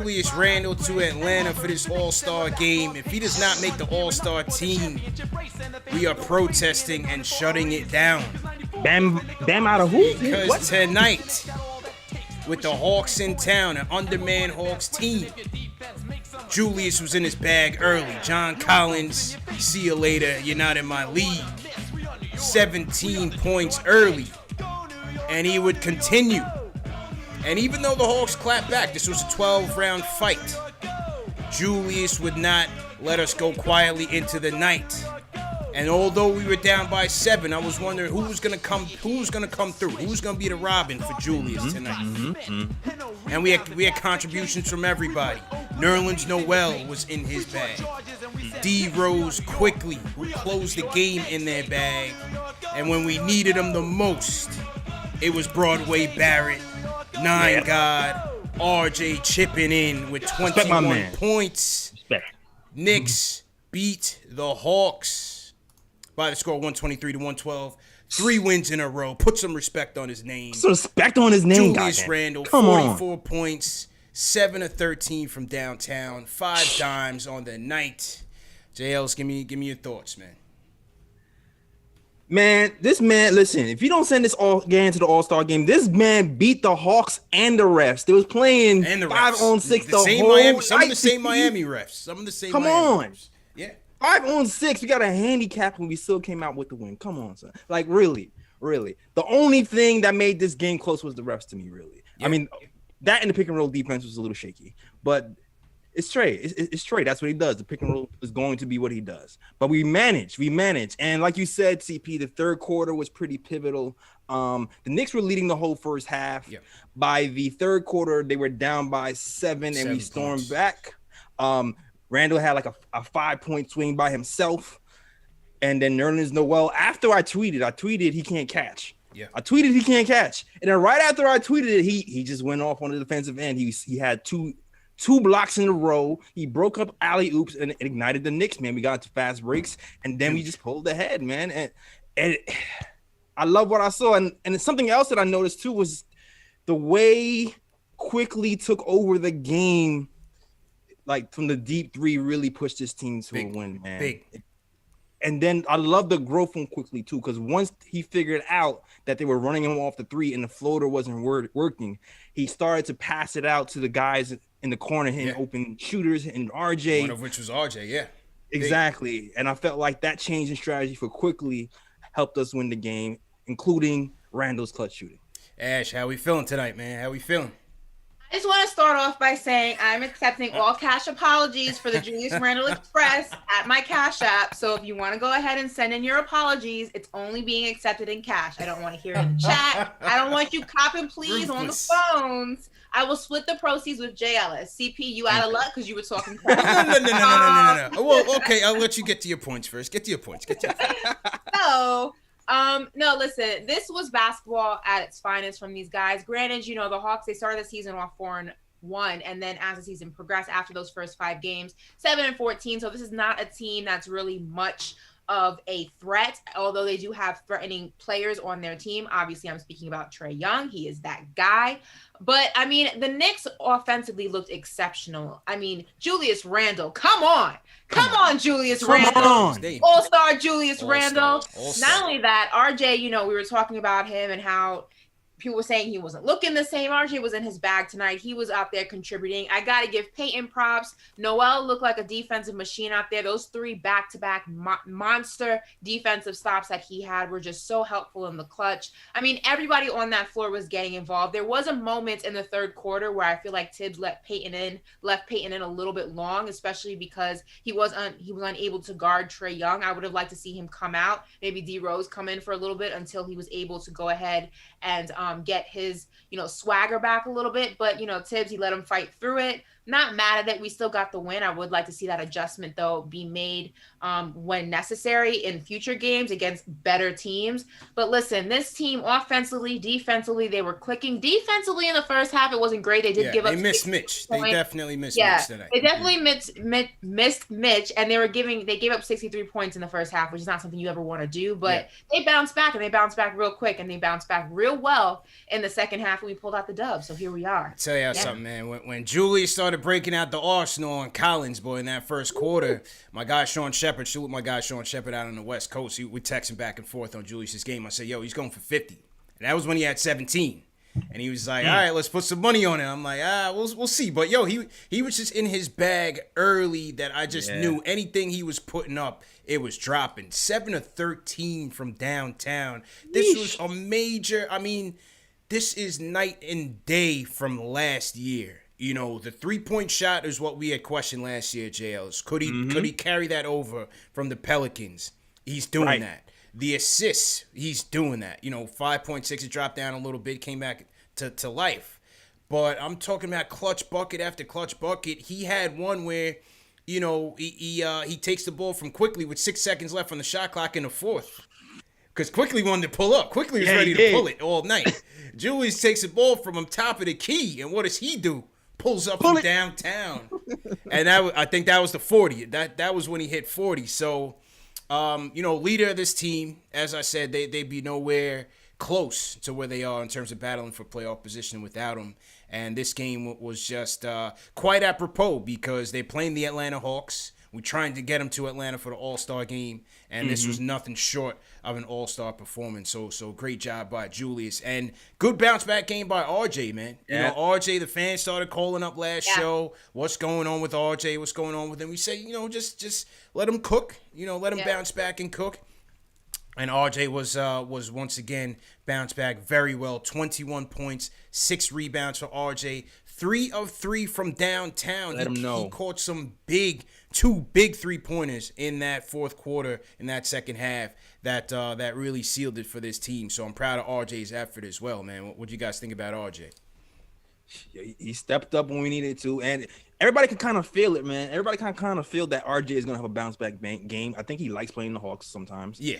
Julius Randle to Atlanta for this All-Star game. If he does not make the All-Star team, we are protesting and shutting it down. Bam out of who? Because What? tonight, with the Hawks in town, an undermanned Hawks team, Julius was in his bag early. John Collins, see you later, you're not in my league. 17 points early. And he would continue. And even though the Hawks clapped back, this was a 12-round fight, Julius would not let us go quietly into the night. And although we were down by 7, I was wondering who's gonna come through, who's gonna be the Robin for Julius tonight. And we had contributions from everybody. Nerlens Noel was in his bag. D Rose quickly, who closed the game in their bag. And when we needed him the most, it was Broadway Barrett. 9 God, RJ chipping in with 21 points. Knicks beat the Hawks by the score 123-112. 3 wins in a row. Put some respect on his name. Some respect on his name, Julius Randle, 44 points, 7 of 13 from downtown, 5 dimes on the night. JLs, give me your thoughts, man. Man, this man, listen, if you don't send this game to the All-Star game, this man beat the Hawks and the refs. They was playing 5-on-6 the whole night. Some of the same Miami refs. Come on. Refs. Yeah. 5-on-6. We got a handicap and we still came out with the win. Come on, son. Like, really. The only thing that made this game close was the refs to me, really. Yeah. I mean, that and the pick and roll defense was a little shaky. But it's Trey. It's Trey. That's what he does. The pick and roll is going to be what he does. But we managed. And like you said, CP, the third quarter was pretty pivotal. The Knicks were leading the whole first half. Yeah. By the third quarter, they were down by 7 and we stormed back. Randall had like a 5-point swing by himself. And then Nerlens Noel, after I tweeted he can't catch. Yeah. I tweeted he can't catch. And then right after I tweeted it, he just went off on the defensive end. He had two blocks in a row. He broke up alley-oops and ignited the Knicks, man. We got into fast breaks, and then we just pulled ahead, man. And I love what I saw. And something else that I noticed, too, was the way Quickly took over the game, like from the deep 3, really pushed this team to a win, man. Big. And then I love the growth from Quickly, too, because once he figured out that they were running him off the 3 and the floater wasn't working, he started to pass it out to the guys in the corner, hitting open shooters, and RJ. One of which was RJ, yeah. Exactly. Big. And I felt like that change in strategy for Quickly helped us win the game, including Randall's clutch shooting. Ash, how we feeling tonight, man? How we feeling? I just want to start off by saying I'm accepting all cash apologies for the Julius Randle Express at my Cash App. So if you want to go ahead and send in your apologies, it's only being accepted in cash. I don't want to hear it in chat. I don't want you copping please on the phones. I will split the proceeds with Jay Ellis. CP, you out of luck because you were talking crap. No. Well, okay, I'll let you get to your points first. Get to your points. So, no, listen, this was basketball at its finest from these guys. Granted, you know, the Hawks, they started the season off 4-1, and then as the season progressed after those first 5 games, 7-14. So this is not a team that's really much of a threat, although they do have threatening players on their team. Obviously, I'm speaking about Trae Young. He is that guy. But, I mean, the Knicks offensively looked exceptional. I mean, Julius Randle, come on. Come on, Julius Randle. All-star Julius Randle. Not only that, RJ, you know, we were talking about him and how people were saying he wasn't looking the same. RJ was in his bag tonight. He was out there contributing. I got to give Peyton props. Noel looked like a defensive machine out there. Those 3 back-to-back monster defensive stops that he had were just so helpful in the clutch. I mean, everybody on that floor was getting involved. There was a moment in the third quarter where I feel like Tibbs left Peyton in a little bit long, especially because he was unable to guard Trae Young. I would have liked to see him come out, maybe D Rose come in for a little bit until he was able to go ahead and get his, swagger back a little bit. But, Tibbs, he let him fight through it. Not mad at it. We still got the win. I would like to see that adjustment, though, be made when necessary in future games against better teams. But listen, this team offensively, defensively, they were clicking. Defensively in the first half, it wasn't great. They did give up. They missed Mitch. They definitely missed Mitch tonight. They definitely missed Mitch, and they gave up 63 points in the first half, which is not something you ever want to do. But they bounced back, and they bounced back real quick, and they bounced back real well in the second half, and we pulled out the dub. So here we are. I'll tell you something, man. When Julius started started breaking out the arsenal on Collins, boy, in that first quarter. My guy Sean Shepard, out on the West Coast. We texting back and forth on Julius's game. I said, yo, he's going for 50. And that was when he had 17. And he was like, all right, let's put some money on it. I'm like, we'll see. But, yo, he was just in his bag early that I just knew anything he was putting up, it was dropping. 7 of 13 from downtown. This was a major, this is night and day from last year. You know, the three-point shot is what we had questioned last year, JLs. Could he carry that over from the Pelicans? He's doing that. The assists, he's doing that. You know, 5.6, it dropped down a little bit, came back to life. But I'm talking about clutch bucket after clutch bucket. He had one where, you know, he takes the ball from Quickly with 6 seconds left on the shot clock in the fourth. Because Quickly wanted to pull up. Quickly was ready to pull it all night. Julius takes the ball from him top of the key, and what does he do? Pulls up from downtown. And I think that was the 40. That was when he hit 40. So, you know, leader of this team, as I said, they'd be nowhere close to where they are in terms of battling for playoff position without him. And this game was just quite apropos because they're playing the Atlanta Hawks. We're trying to get them to Atlanta for the All-Star game, and this was nothing short of an All-Star performance. So great job by Julius. And good bounce-back game by RJ, man. Yeah. You know, RJ, the fans started calling up last show. What's going on with RJ? What's going on with him? We say, you know, just let him cook. You know, let him bounce back and cook. And RJ was once again bounced back very well. 21 points, 6 rebounds for RJ. 3 of 3 from downtown. Let him know. He caught two big 3-pointers in that fourth quarter, in that second half, that really sealed it for this team. So I'm proud of RJ's effort as well, man. What do you guys think about RJ? He stepped up when we needed to, and everybody can kind of feel it, man. Everybody can kind of feel that RJ is going to have a bounce-back game. I think he likes playing the Hawks sometimes. Yeah.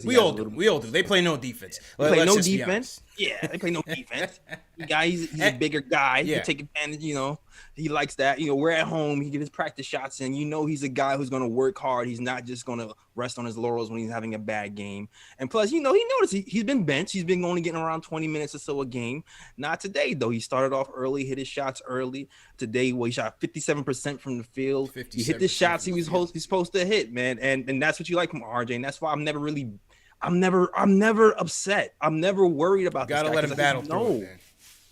We all do. They play no defense. They play no defense. Yeah, they play no defense. He's a bigger guy. He can take advantage, you know. He likes that. You know, we're at home. He get his practice shots in. You know he's a guy who's going to work hard. He's not just going to rest on his laurels when he's having a bad game. And plus, you know, he noticed he's been benched. He's been only getting around 20 minutes or so a game. Not today, though. He started off early, hit his shots early. Today, he shot 57% from the field. He hit the shots he was supposed to hit, man. And that's what you like from RJ. And that's why I'm never upset. I'm never worried about this guy. Gotta let him battle through it, man.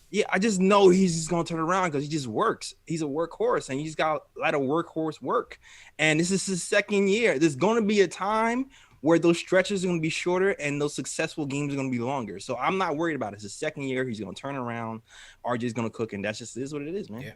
Yeah, I just know he's just gonna turn around because he just works. He's a workhorse, and you just got a lot of workhorse work. And this is his second year. There's gonna be a time where those stretches are gonna be shorter and those successful games are gonna be longer. So I'm not worried about it. It's his second year. He's gonna turn around. RJ's gonna cook, and that's just is what it is, man. Yeah.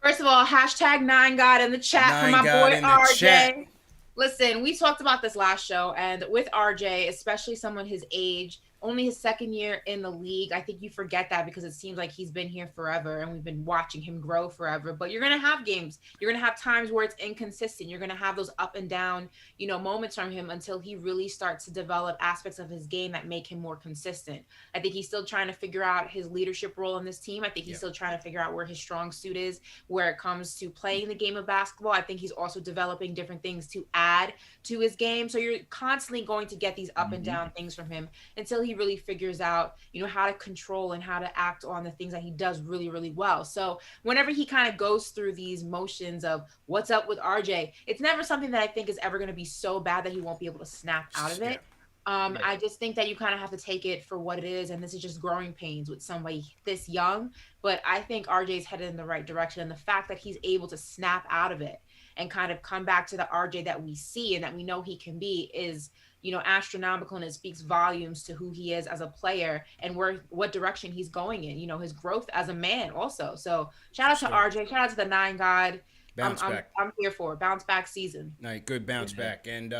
First of all, #9God in the chat for my boy RJ. Listen, we talked about this last show, and with RJ, especially someone his age, only his second year in the league. I think you forget that because it seems like he's been here forever and we've been watching him grow forever. But you're going to have games. You're going to have times where it's inconsistent. You're going to have those up and down, you know, moments from him until he really starts to develop aspects of his game that make him more consistent. I think he's still trying to figure out his leadership role in this team. I think he's still trying to figure out where his strong suit is, where it comes to playing the game of basketball. I think he's also developing different things to add to his game. So you're constantly going to get these up and down things from him until he really figures out, you know, how to control and how to act on the things that he does really, really well. So whenever he kind of goes through these motions of what's up with RJ, it's never something that I think is ever going to be so bad that he won't be able to snap out of it. I just think that you kind of have to take it for what it is. And this is just growing pains with somebody this young. But I think RJ's headed in the right direction. And the fact that he's able to snap out of it and kind of come back to the RJ that we see and that we know he can be is, you know, astronomical, and it speaks volumes to who he is as a player and what direction he's going in, you know, his growth as a man also. So shout out to RJ, shout out to the 9God. I'm here for it. Bounce back season. Right, good bounce back. And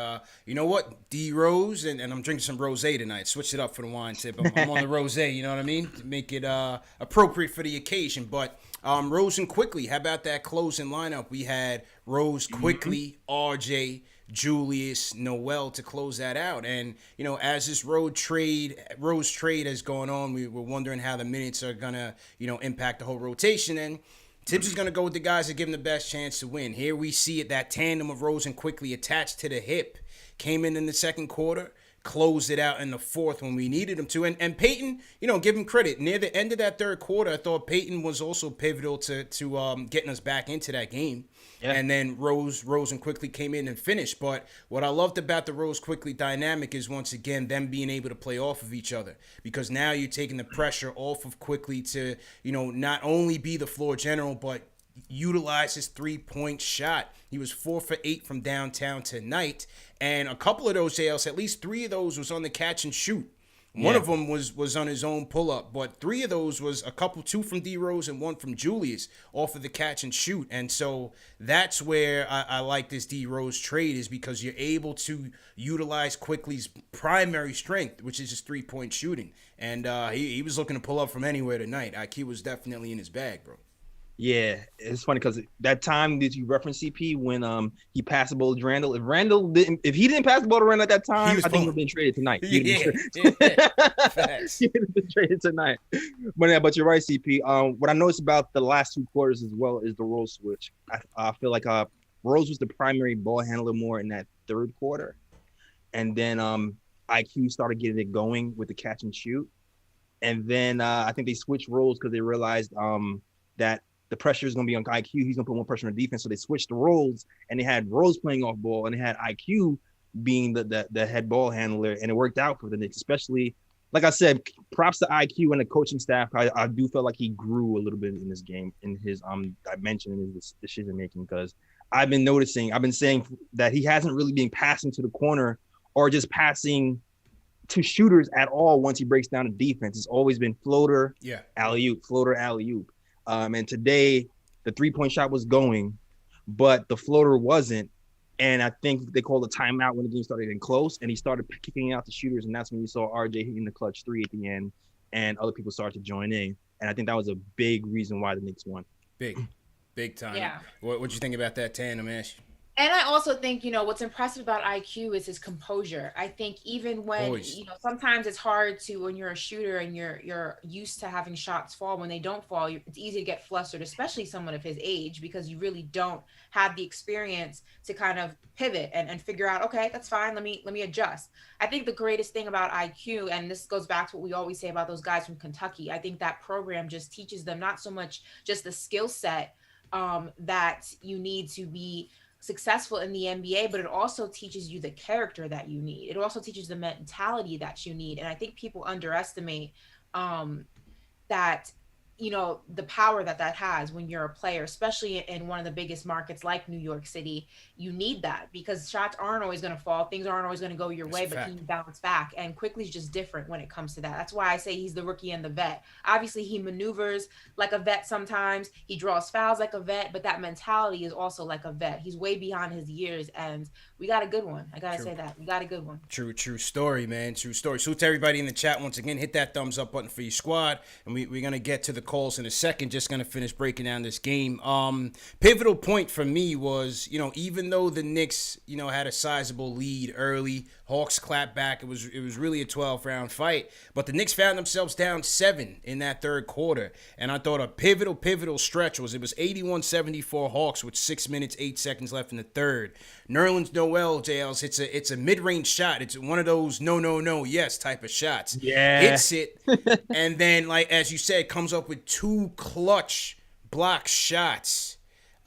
you know what? D Rose, and I'm drinking some rosé tonight. Switch it up for the wine tip. I'm on the rosé, you know what I mean? To make it appropriate for the occasion. But Rose and Quickly, how about that closing lineup? We had Rose, Quickly, RJ, Julius, Noel to close that out. And, you know, as this Rose trade has gone on, we were wondering how the minutes are going to, you know, impact the whole rotation. And Tibbs is going to go with the guys that give him the best chance to win. Here we see it, that tandem of Rose and Quickly attached to the hip. Came in the second quarter, closed it out in the fourth when we needed him to. And Peyton, give him credit. Near the end of that third quarter, I thought Peyton was also pivotal to getting us back into that game. Yeah. And then Rose and Quickly came in and finished. But what I loved about the Rose Quickly dynamic is, once again, them being able to play off of each other, because now you're taking the pressure off of Quickly to, not only be the floor general, but utilize his 3-point shot. He was 4 for 8 from downtown tonight, and a couple of those JLs, at least 3 of those was on the catch and shoot. One of them was on his own pull-up, but 3 of those was a couple, 2 from D Rose and 1 from Julius off of the catch and shoot. And so that's where I like this D Rose trade, is because you're able to utilize Quickly's primary strength, which is his 3-point shooting. And he was looking to pull up from anywhere tonight. IQ was definitely in his bag, bro. Yeah, it's funny because that time that you referenced, CP, when he passed the ball to Randall, if he didn't pass the ball to Randall at that time, I think he would have been traded tonight. He would have been traded tonight. But you're right, CP. What I noticed about the last 2 quarters as well is the role switch. I feel like Rose was the primary ball handler more in that third quarter, and then IQ started getting it going with the catch and shoot, and then I think they switched roles because they realized that the pressure is going to be on IQ. He's going to put more pressure on defense. So they switched the roles, and they had Rose playing off ball, and they had IQ being the head ball handler, and it worked out for the Knicks. Especially, like I said, props to IQ and the coaching staff. I do feel like he grew a little bit in this game, in his dimension, in his decision making, because I've been saying that he hasn't really been passing to the corner or just passing to shooters at all once he breaks down the defense. It's always been floater, alley-oop, floater, alley-oop. And today, the 3-point shot was going, but the floater wasn't. And I think they called a timeout when the game started getting close, and he started kicking out the shooters, and that's when you saw RJ hitting the clutch 3 at the end, and other people started to join in. And I think that was a big reason why the Knicks won. Big time. Yeah. What'd you think about that tandem, Ash? And I also think, what's impressive about IQ is his composure. I think even when, sometimes it's hard to, when you're a shooter and you're used to having shots fall, when they don't fall, it's easy to get flustered, especially someone of his age, because you really don't have the experience to kind of pivot and figure out, okay, that's fine. Let me adjust. I think the greatest thing about IQ, and this goes back to what we always say about those guys from Kentucky, I think that program just teaches them not so much just the skill set that you need to be successful in the NBA, but it also teaches you the character that you need. It also teaches the mentality that you need. And I think people underestimate that, the power that has when you're a player, especially in one of the biggest markets like New York City. You need that because shots aren't always going to fall. Things aren't always going to go your way, but can you bounce back? And Quickly's just different when it comes to that. That's why I say he's the rookie and the vet. Obviously, he maneuvers like a vet sometimes. He draws fouls like a vet, but that mentality is also like a vet. He's way beyond his years, and we got a good one. I got to say that. We got a good one. True story, man. True story. So to everybody in the chat, once again, hit that thumbs up button for your squad, and we're going to get to the calls in a second. Just going to finish breaking down this game. Pivotal point for me was, even though the Knicks, had a sizable lead early, Hawks clapped back. It was really a 12-round fight, but the Knicks found themselves down 7 in that third quarter, and I thought a pivotal stretch was 81-74 Hawks with 6 minutes 8 seconds left in the third. Nerlens Noel, JLs, it's a mid-range shot. It's one of those no, yes type of shots. Yeah, hits it, and then, like as you said, comes up with 2 clutch block shots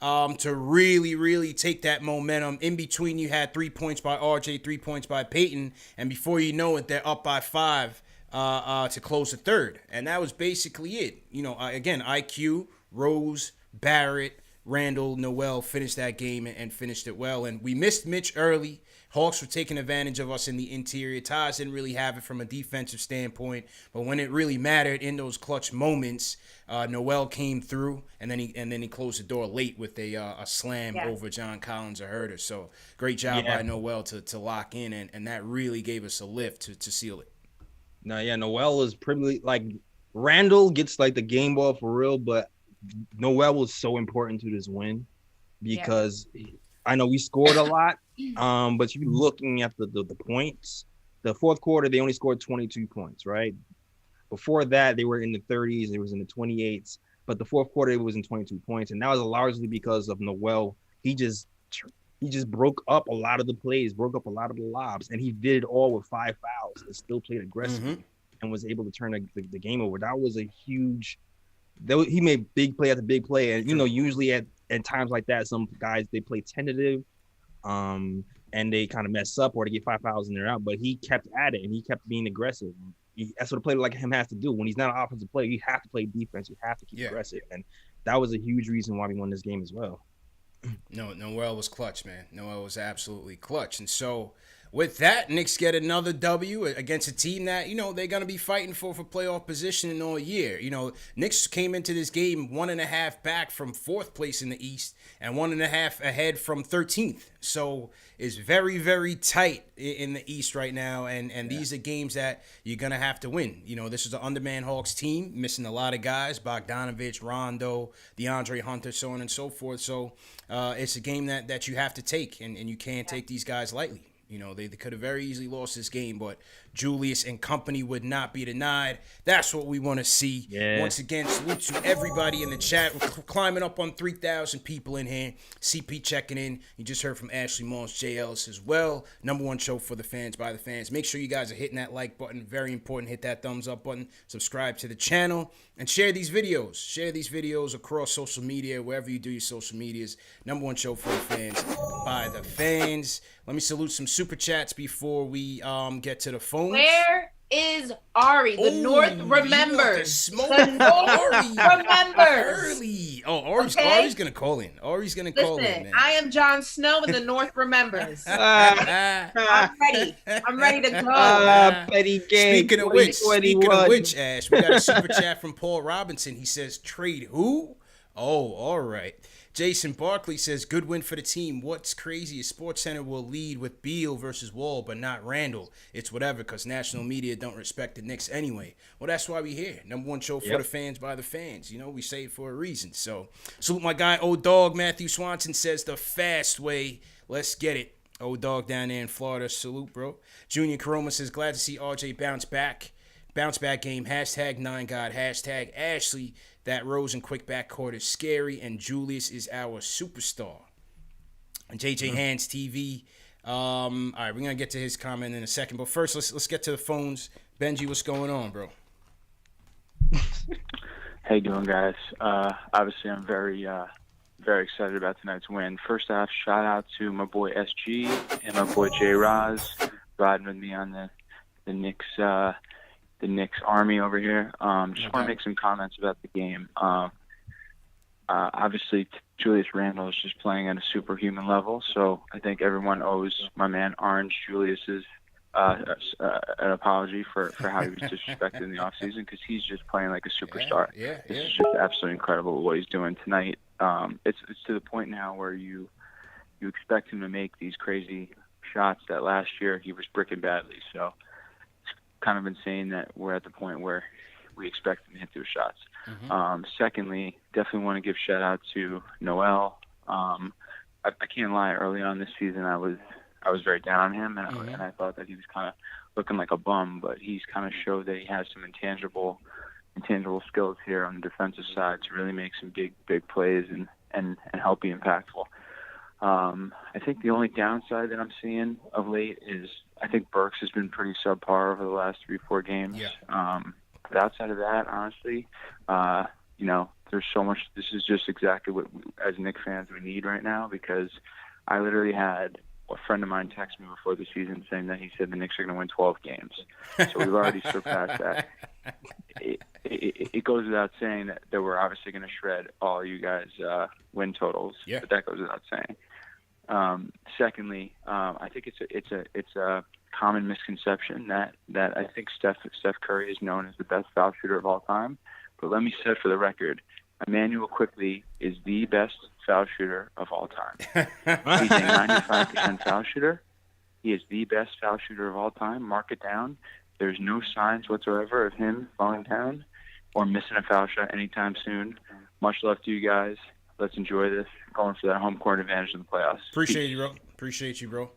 to really take that momentum. In between, you had 3 points by RJ, 3 points by Peyton, and before you know it, they're up by 5 to close the third, and that was basically it. Again, IQ, Rose, Barrett, Randall, Noel finished that game and finished it well. And we missed Mitch early. Hawks were taking advantage of us in the interior. Taj didn't really have it from a defensive standpoint, but when it really mattered in those clutch moments, Noel came through, and then he closed the door late with a slam over John Collins, a herder. So great job by Noel to lock in, and that really gave us a lift to seal it. Noel is pretty like Randall gets like the game ball for real, but Noel was so important to this win because I know we scored a lot, but you looking at the points, the fourth quarter, they only scored 22 points, right? Before that, they were in the 30s, it was in the 28s, but the fourth quarter, it was in 22 points, and that was largely because of Noel. He he just broke up a lot of the plays, broke up a lot of the lobs, and he did it all with 5 fouls and still played aggressively and was able to turn the game over. That was a huge. He made big play after big play, and usually at times like that, some guys they play tentative, and they kind of mess up or they get 5 fouls and they're out. But he kept at it and he kept being aggressive. That's what a player like him has to do. When he's not an offensive player, you have to play defense. You have to keep aggressive, and that was a huge reason why we won this game as well. No, Noel was clutch, man. Noel was absolutely clutch. And so with that, Knicks get another W against a team that, they're going to be fighting for playoff position all year. Knicks came into this game 1.5 back from 4th place in the East and 1.5 ahead from 13th. So it's very, very tight in the East right now. And these are games that you're going to have to win. This is the underman Hawks team, missing a lot of guys, Bogdanovich, Rondo, DeAndre Hunter, so on and so forth. So it's a game that you have to take, and you can't take these guys lightly. They could have very easily lost this game, but Julius and company would not be denied. That's what we want to see. Yeah. Once again, salute to everybody in the chat. We're climbing up on 3,000 people in here. CP checking in. You just heard from Ashley Moss, J. Ellis as well. #1 show for the fans, by the fans. Make sure you guys are hitting that like button. Very important. Hit that thumbs up button. Subscribe to the channel. And share these videos. Share these videos across social media, wherever you do your social medias. #1 show for the fans, by the fans. Let me salute some super chats before we get to the phones. Where is Ari? The North remembers. The North remembers. Early. Oh, Ari's going to call in. Ari's going to call in, man. I am Jon Snow and the North remembers. I'm ready. I'm ready to go. Petty game. Speaking of which, Ash, we got a super chat from Paul Robinson. He says, trade who? Oh, all right. Jason Barkley says, good win for the team. What's crazy is SportsCenter will lead with Beal versus Wall, but not Randall. It's whatever, because national media don't respect the Knicks anyway. Well, that's why we here. #1 show for the fans, by the fans. We say it for a reason. So, salute my guy, O-Dog. Matthew Swanson says, the fast way. Let's get it. O-Dog down there in Florida. Salute, bro. Junior Karoma says, glad to see RJ bounce back. Bounce back game. #9God. #Ashley. That Rose and quick backcourt is scary, and Julius is our superstar. And JJ Hands TV. All right, we're gonna get to his comment in a second, but first let's get to the phones. Benji, what's going on, bro? How you doing, guys? Obviously, I'm very excited about tonight's win. First off, shout out to my boy SG and my boy J Roz riding with me on the Knicks. The Knicks army over here. Just want to make some comments about the game. Obviously, Julius Randle is just playing at a superhuman level, so I think everyone owes my man Orange Julius's an apology for how he was disrespected in the offseason, because he's just playing like a superstar. This is just absolutely incredible what he's doing tonight. It's to the point now where you expect him to make these crazy shots that last year he was bricking badly. So kind of insane that we're at the point where we expect him to hit those shots. Secondly, definitely want to give shout out to Noel. I can't lie, early on this season I was very down on him, and I thought that he was kind of looking like a bum, but he's kind of showed that he has some intangible skills here on the defensive side to really make some big plays and help be impactful. I think the only downside that I'm seeing of late is I think Burks has been pretty subpar over the last 3-4 games. But outside of that, honestly, there's so much. This is just exactly what, as Knicks fans, we need right now, because I literally had a friend of mine text me before the season saying that he said the Knicks are going to win 12 games. So we've already surpassed that. It goes without saying that we're obviously going to shred all you guys' win totals. But that goes without saying. Secondly, I think it's a common misconception that I think Steph Curry is known as the best foul shooter of all time. But let me say for the record, Immanuel Quickley is the best foul shooter of all time. He's a 95% foul shooter. He is the best foul shooter of all time. Mark it down. There's no signs whatsoever of him falling down or missing a foul shot anytime soon. Much love to you guys. Let's enjoy this. Going for that home court advantage in the playoffs. Appreciate you, bro.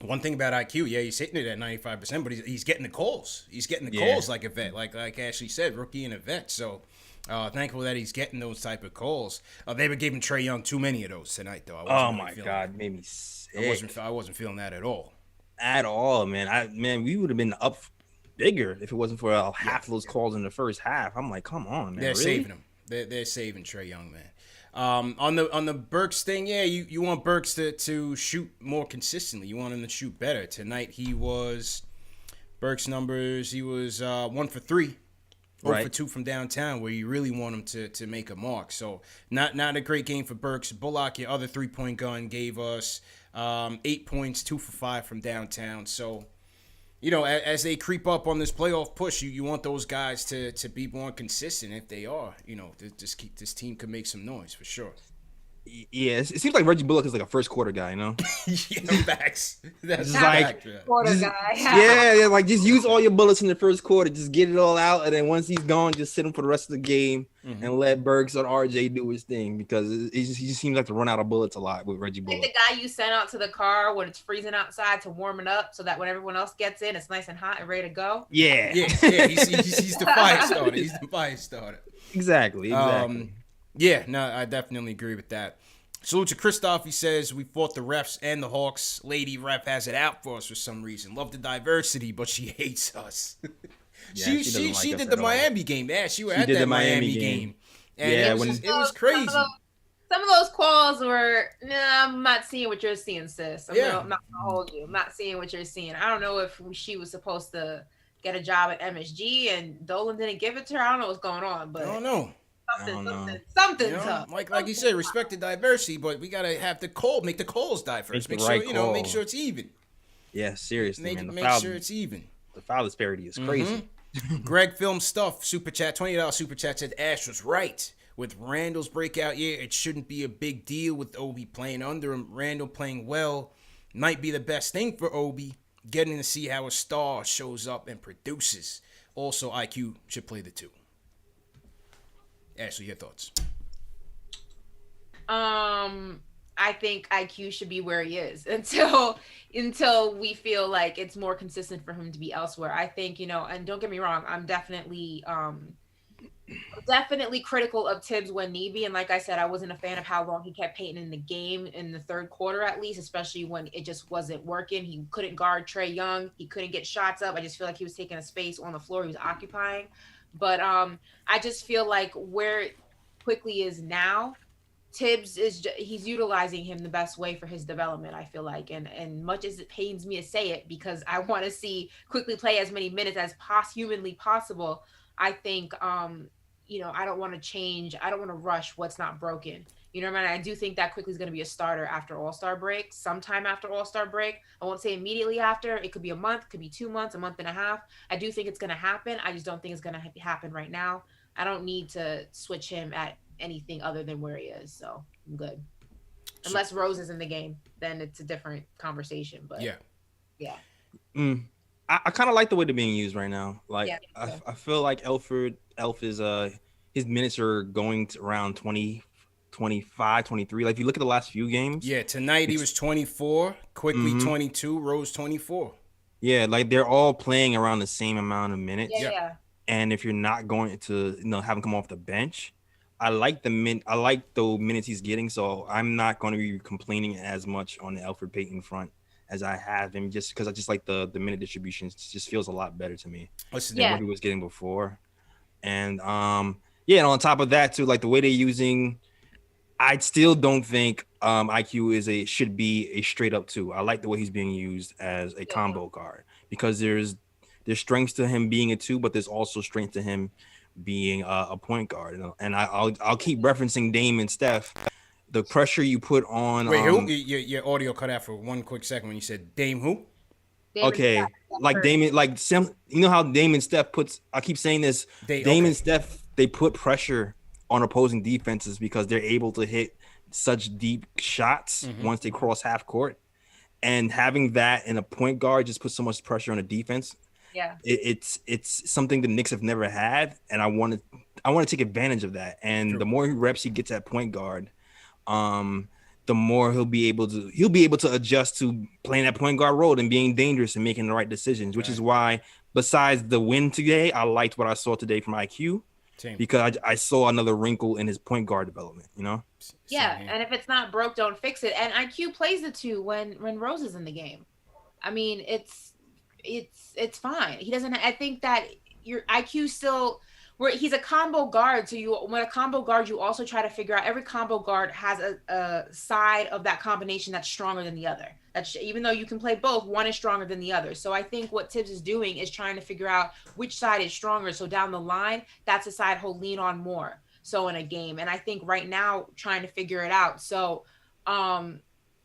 One thing about IQ, yeah, he's hitting it at 95%, but he's getting the calls. He's getting the calls like a vet, like Ashley said, rookie and a vet. So thankful that he's getting those type of calls. They were giving Trae Young too many of those tonight, though. Oh my God, made me sick. I wasn't feeling that at all. At all, man. We would have been up bigger if it wasn't for half of those calls in the first half. I'm like, come on, man. They're really? saving him. They're saving Trae Young, man. On the Burks thing, yeah, you want Burks to shoot more consistently. You want him to shoot better. Tonight Burks numbers, he was 1 for 3. 0 for 2 from downtown, where you really want him to make a mark. So not a great game for Burks. Bullock, your other 3-point gun, gave us 8 points, 2 for 5 from downtown. So, as they creep up on this playoff push, you want those guys to be more consistent. If they are, this team could make some noise for sure. Yeah, it seems like Reggie Bullock is like a first quarter guy, Yeah, facts. That's like quarter guy. Yeah, like just use all your bullets in the first quarter, just get it all out, and then once he's gone, just sit him for the rest of the game and let Burks or RJ do his thing, because he just seems like to run out of bullets a lot with Reggie Bullock. Like the guy you sent out to the car when it's freezing outside to warm it up, so that when everyone else gets in, it's nice and hot and ready to go. Yeah. He's the fire starter. He's the fire starter. Exactly. Yeah, no, I definitely agree with that. Salute to Christoph. He says, we fought the refs and the Hawks. Lady ref has it out for us for some reason. Love the diversity, but she hates us. Yeah, she did the Miami game. Yeah, she was at that Miami game. And yeah, it was crazy. Some of those calls were, I'm not seeing what you're seeing, sis. I'm not going to hold you. I'm not seeing what you're seeing. I don't know if she was supposed to get a job at MSG and Dolan didn't give it to her. I don't know what's going on, but I don't know. Something's up. Like you said, respect the diversity, but we gotta have make the calls diverse. Make sure it's even. Yeah, seriously, man. Make sure it's even. The foul disparity is crazy. Greg Film Stuff super chat, $20 super chat, said Ash was right. With Randall's breakout year, it shouldn't be a big deal with Obi playing under him. Randall playing well might be the best thing for Obi. Getting to see how a star shows up and produces. Also, IQ should play the 2. Ashley, your thoughts? I think IQ should be where he is until we feel like it's more consistent for him to be elsewhere. I think, and don't get me wrong, I'm definitely critical of Tibbs when need be. And like I said, I wasn't a fan of how long he kept Payton in the game in the third quarter, at least, especially when it just wasn't working. He couldn't guard Trae Young. He couldn't get shots up. I just feel like he was taking a space on the floor he was occupying. But I just feel like where Quickly is now, Tibbs he's utilizing him the best way for his development, I feel like. And much as it pains me to say it, because I want to see Quickly play as many minutes as humanly possible, I think, I don't want to change. I don't want to rush what's not broken. You know what I mean? I do think that Quickly is going to be a starter after All-Star break, sometime after All-Star break. I won't say immediately after. It could be a month, could be 2 months, a month and a half. I do think it's going to happen. I just don't think it's going to happen right now. I don't need to switch him at anything other than where he is. So I'm good. Unless Rose is in the game, then it's a different conversation. But yeah. I kind of like the way they're being used right now. Like, I feel like Elf is his minutes are going to around 20, 25, 23. Like if you look at the last few games. Yeah, tonight he was 24, Quickly 22, Rose 24. Yeah, like they're all playing around the same amount of minutes. Yeah. And if you're not going to have him come off the bench, I like the minutes he's getting. So I'm not going to be complaining as much on the Elfrid Payton front as I have him, just because I just like the minute distribution. It just feels a lot better to me than what he was getting before. And and on top of that too, like the way they're using, I still don't think IQ should be a straight up 2. I like the way he's being used as a combo guard, because there's strengths to him being a 2, but there's also strength to him being a point guard. And I'll keep referencing Dame and Steph. The pressure you put on. Wait, who? Your audio cut out for 1 quick second when you said Dame who? Okay, like Dame, you know how Dame and Steph puts. I keep saying this. Dame and Steph, they put pressure on opposing defenses because they're able to hit such deep shots once they cross half court, and having that in a point guard just puts so much pressure on a defense. Yeah, it's something the Knicks have never had, and I want to take advantage of that. And the more reps he gets at point guard, the more he'll be able to adjust to playing that point guard role and being dangerous and making the right decisions, which is why, besides the win today, I liked what I saw today from IQ. Same. Because I saw another wrinkle in his point guard development, you know? Yeah, and if it's not broke, don't fix it. And IQ plays the two when Rose is in the game. I mean, it's fine. He doesn't. I think that your IQ still. He's a combo guard, so when a combo guard, you also try to figure out every combo guard has a side of that combination that's stronger than the other. Even though you can play both, one is stronger than the other. So I think what Tibbs is doing is trying to figure out which side is stronger. So down the line, that's the side he'll lean on more. So in a game, and I think right now trying to figure it out. So,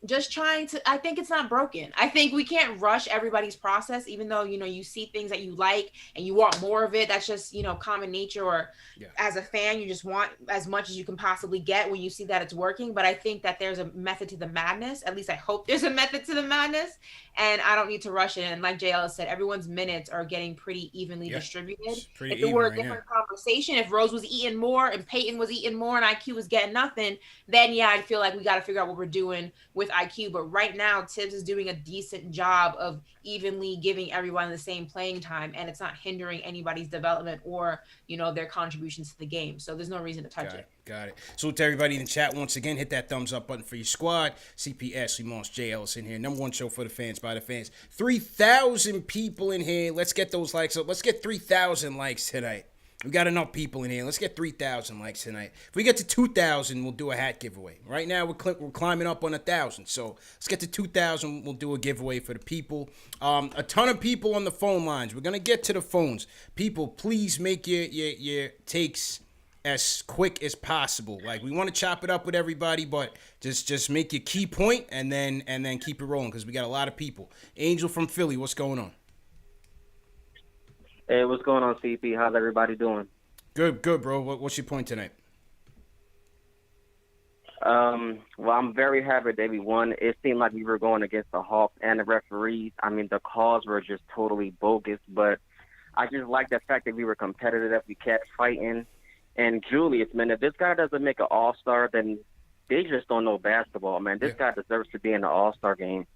just trying to, I think it's not broken. I think we can't rush everybody's process, even though, you see things that you like and you want more of it. That's just, common nature, or as a fan, you just want as much as you can possibly get when you see that it's working. But I think that there's a method to the madness. At least I hope there's a method to the madness, and I don't need to rush it. And like JL said, everyone's minutes are getting pretty evenly distributed. If it were a different conversation, if Rose was eating more and Peyton was eating more and IQ was getting nothing, then I'd feel like we got to figure out what we're doing with IQ. But right now, Tibbs is doing a decent job of evenly giving everyone the same playing time, and it's not hindering anybody's development or, their contributions to the game. So there's no reason to touch it. Got it. So to everybody in the chat, once again, hit that thumbs up button for your squad. CP Ashley Moss, Jay Ellis in here. Number one show for the fans, by the fans. 3,000 people in here. Let's get those likes up. Let's get 3,000 likes tonight. We got enough people in here. Let's get 3,000 likes tonight. If we get to 2,000, we'll do a hat giveaway. Right now, we're climbing up on 1,000. So let's get to 2,000. We'll do a giveaway for the people. A ton of people on the phone lines. We're going to get to the phones. People, please make your takes as quick as possible. Like, we want to chop it up with everybody, but just make your key point and then keep it rolling, because we got a lot of people. Angel from Philly, what's going on? Hey, what's going on, CP? How's everybody doing? Good, bro. What's your point tonight? Well, I'm very happy that we won. It seemed like we were going against the Hawks and the referees. I mean, the calls were just totally bogus, but I just like the fact that we were competitive, that we kept fighting. And Julius, man, if this guy doesn't make an all-star, then they just don't know basketball, man. This guy deserves to be in the all-star game.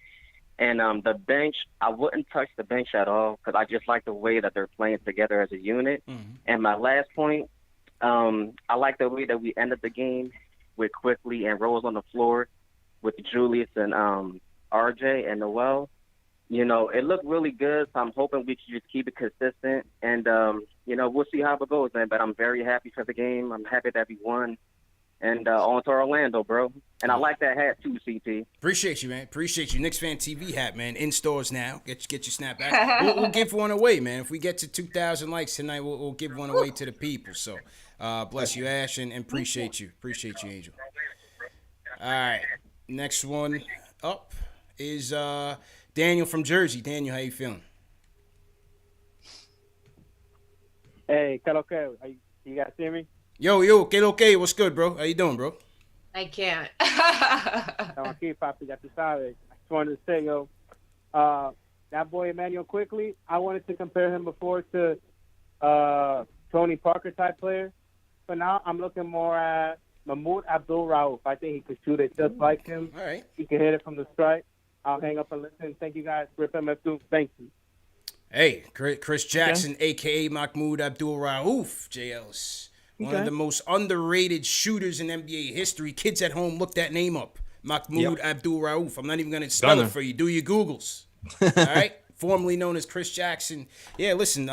And the bench, I wouldn't touch the bench at all, because I just like the way that they're playing together as a unit. Mm-hmm. And my last point, I like the way that we ended the game with Quickly and Rose on the floor with Julius and RJ and Noel. It looked really good, so I'm hoping we can just keep it consistent. And, we'll see how it goes, man. But I'm very happy for the game. I'm happy that we won. And on to Orlando, bro. And I like that hat too, CP. Appreciate you, man. Appreciate you. KnicksFanTV hat, man. In stores now. Get your snapback. We'll give one away, man. If we get to 2,000 likes tonight, we'll give one away to the people. So bless you, Ash, and appreciate you. Appreciate you, Angel. All right. Next one up is Daniel from Jersey. Daniel, how you feeling? Hey, ¿qué? You guys hear me? Yo, ¿qué lo que? What's good, bro? How you doing, bro? I can't. Estamos aquí, papi, ya tú sabes. I just wanted to say, that boy Emmanuel Quickly, I wanted to compare him before to Tony Parker type player, but now I'm looking more at Mahmoud Abdul-Rauf. I think he could shoot it just like him. All right. He can hit it from the strike. I'll hang up and listen. Thank you guys. Rip MF2. Thank you. Hey, Chris Jackson, a.k.a. Mahmoud Abdul-Rauf, JLs. One of the most underrated shooters in NBA history. Kids at home, look that name up. Mahmoud Abdul-Rauf. I'm not even going to spell it for you. Do your Googles. All right? Formerly known as Chris Jackson. Yeah, listen,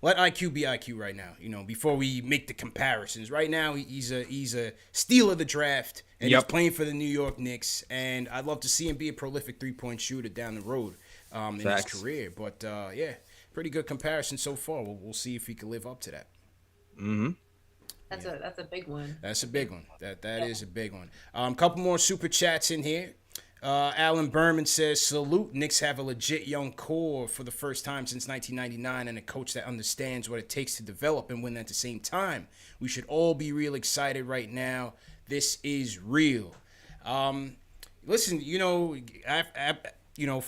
let IQ be IQ right now, before we make the comparisons. Right now, he's a steal of the draft, and he's playing for the New York Knicks, and I'd love to see him be a prolific three-point shooter down the road in his career. But, pretty good comparison so far. We'll see if he can live up to that. Mm-hmm. That's a big one. That's a big one. That is a big one. Couple more super chats in here. Alan Berman says, salute. Knicks have a legit young core for the first time since 1999 and a coach that understands what it takes to develop and win at the same time. We should all be real excited right now. This is real. Listen,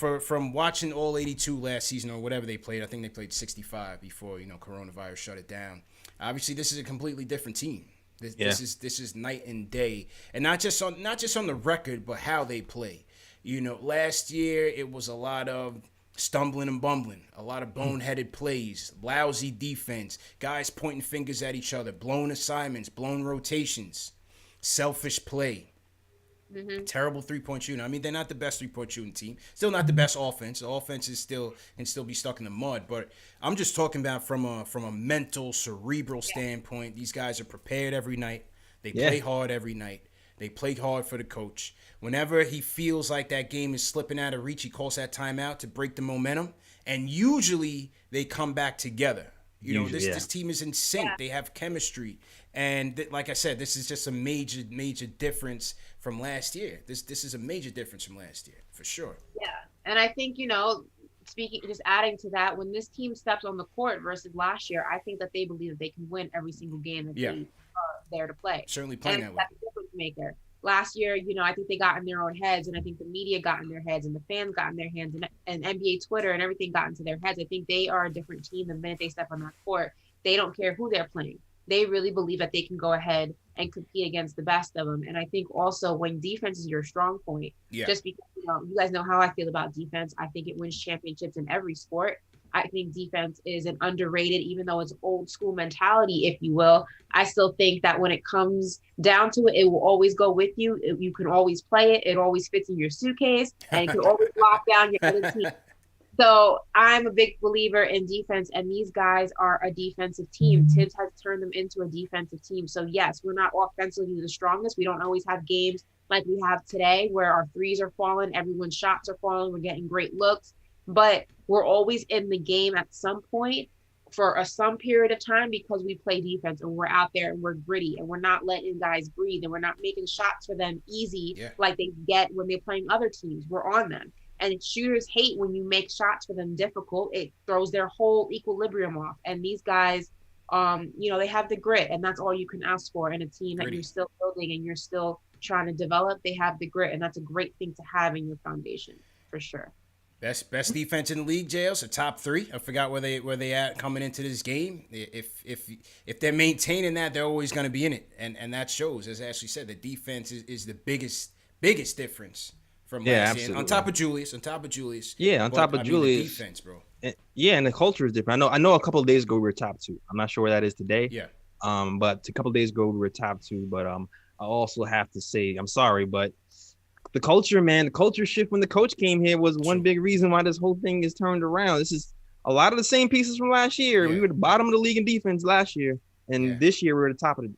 from watching all 82 last season or whatever they played, I think they played 65 before, coronavirus shut it down. Obviously, this is a completely different team. This is night and day, and not just on the record, but how they play. Last year it was a lot of stumbling and bumbling, a lot of boneheaded plays, lousy defense, guys pointing fingers at each other, blown assignments, blown rotations, selfish play. Terrible 3-point shooting. I mean, they're not the best 3-point shooting team. Still not the best offense. The offense is can still be stuck in the mud. But I'm just talking about from a mental, cerebral standpoint. These guys are prepared every night. They play hard every night. They play hard for the coach. Whenever he feels like that game is slipping out of reach, he calls that timeout to break the momentum. And usually they come back together. This team is in sync. They have chemistry. And like I said, this is just a major, major difference from last year. This is a major difference from last year, for sure. Yeah. And I think, just adding to that, when this team steps on the court versus last year, I think that they believe that they can win every single game that they are there to play. Certainly playing that way. That's a difference maker. Last year, I think they got in their own heads, and I think the media got in their heads, and the fans got in their hands, and NBA Twitter and everything got into their heads. I think they are a different team the minute they step on that court. They don't care who they're playing. They really believe that they can go ahead and compete against the best of them. And I think also when defense is your strong point, just because you guys know how I feel about defense, I think it wins championships in every sport. I think defense is an underrated, even though it's old school mentality, if you will. I still think that when it comes down to it, it will always go with you. You can always play it. It always fits in your suitcase, and it can always lock down your other team. So I'm a big believer in defense, and these guys are a defensive team. Tibbs has turned them into a defensive team. So yes, we're not offensively the strongest. We don't always have games like we have today where our threes are falling, everyone's shots are falling, we're getting great looks, but we're always in the game at some point for some period of time because we play defense and we're out there and we're gritty and we're not letting guys breathe and we're not making shots for them easy like they get when they're playing other teams. We're on them. And shooters hate when you make shots for them difficult. It throws their whole equilibrium off. And these guys, they have the grit, and that's all you can ask for in a team that you're still building and you're still trying to develop. They have the grit, and that's a great thing to have in your foundation, for sure. Best defense in the league, JL. So top 3. I forgot where they at coming into this game. If they're maintaining that, they're always going to be in it, and that shows. As Ashley said, the defense is the biggest difference. From last year. On top of Julius. Yeah, on top of Julius. The defense, bro. And the culture is different. I know a couple of days ago we were top 2. I'm not sure where that is today. Yeah. But a couple of days ago we were top 2. But I also have to say, I'm sorry, but the culture, man, the culture shift when the coach came here was one big reason why this whole thing is turned around. This is a lot of the same pieces from last year. Yeah. We were the bottom of the league in defense last year. And this year we're at the top of the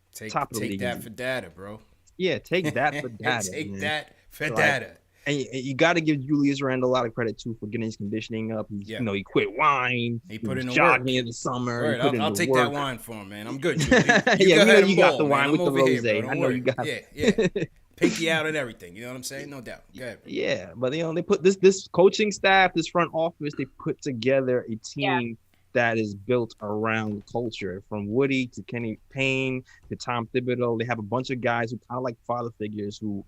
league. Take that for data, bro. Yeah, take that for data. That for data. And you got to give Julius Randle a lot of credit too for getting his conditioning up. He quit wine. He put in the jogging work in the summer. Right, I'll take that wine for him, man. I'm good. You got the wine with the rosé. I know you got. Yeah. Pinky out and everything. You know what I'm saying? No doubt. Go ahead. Yeah, but they put this coaching staff, this front office, they put together a team that is built around culture. From Woody to Kenny Payne to Tom Thibodeau, they have a bunch of guys who kind of like father figures who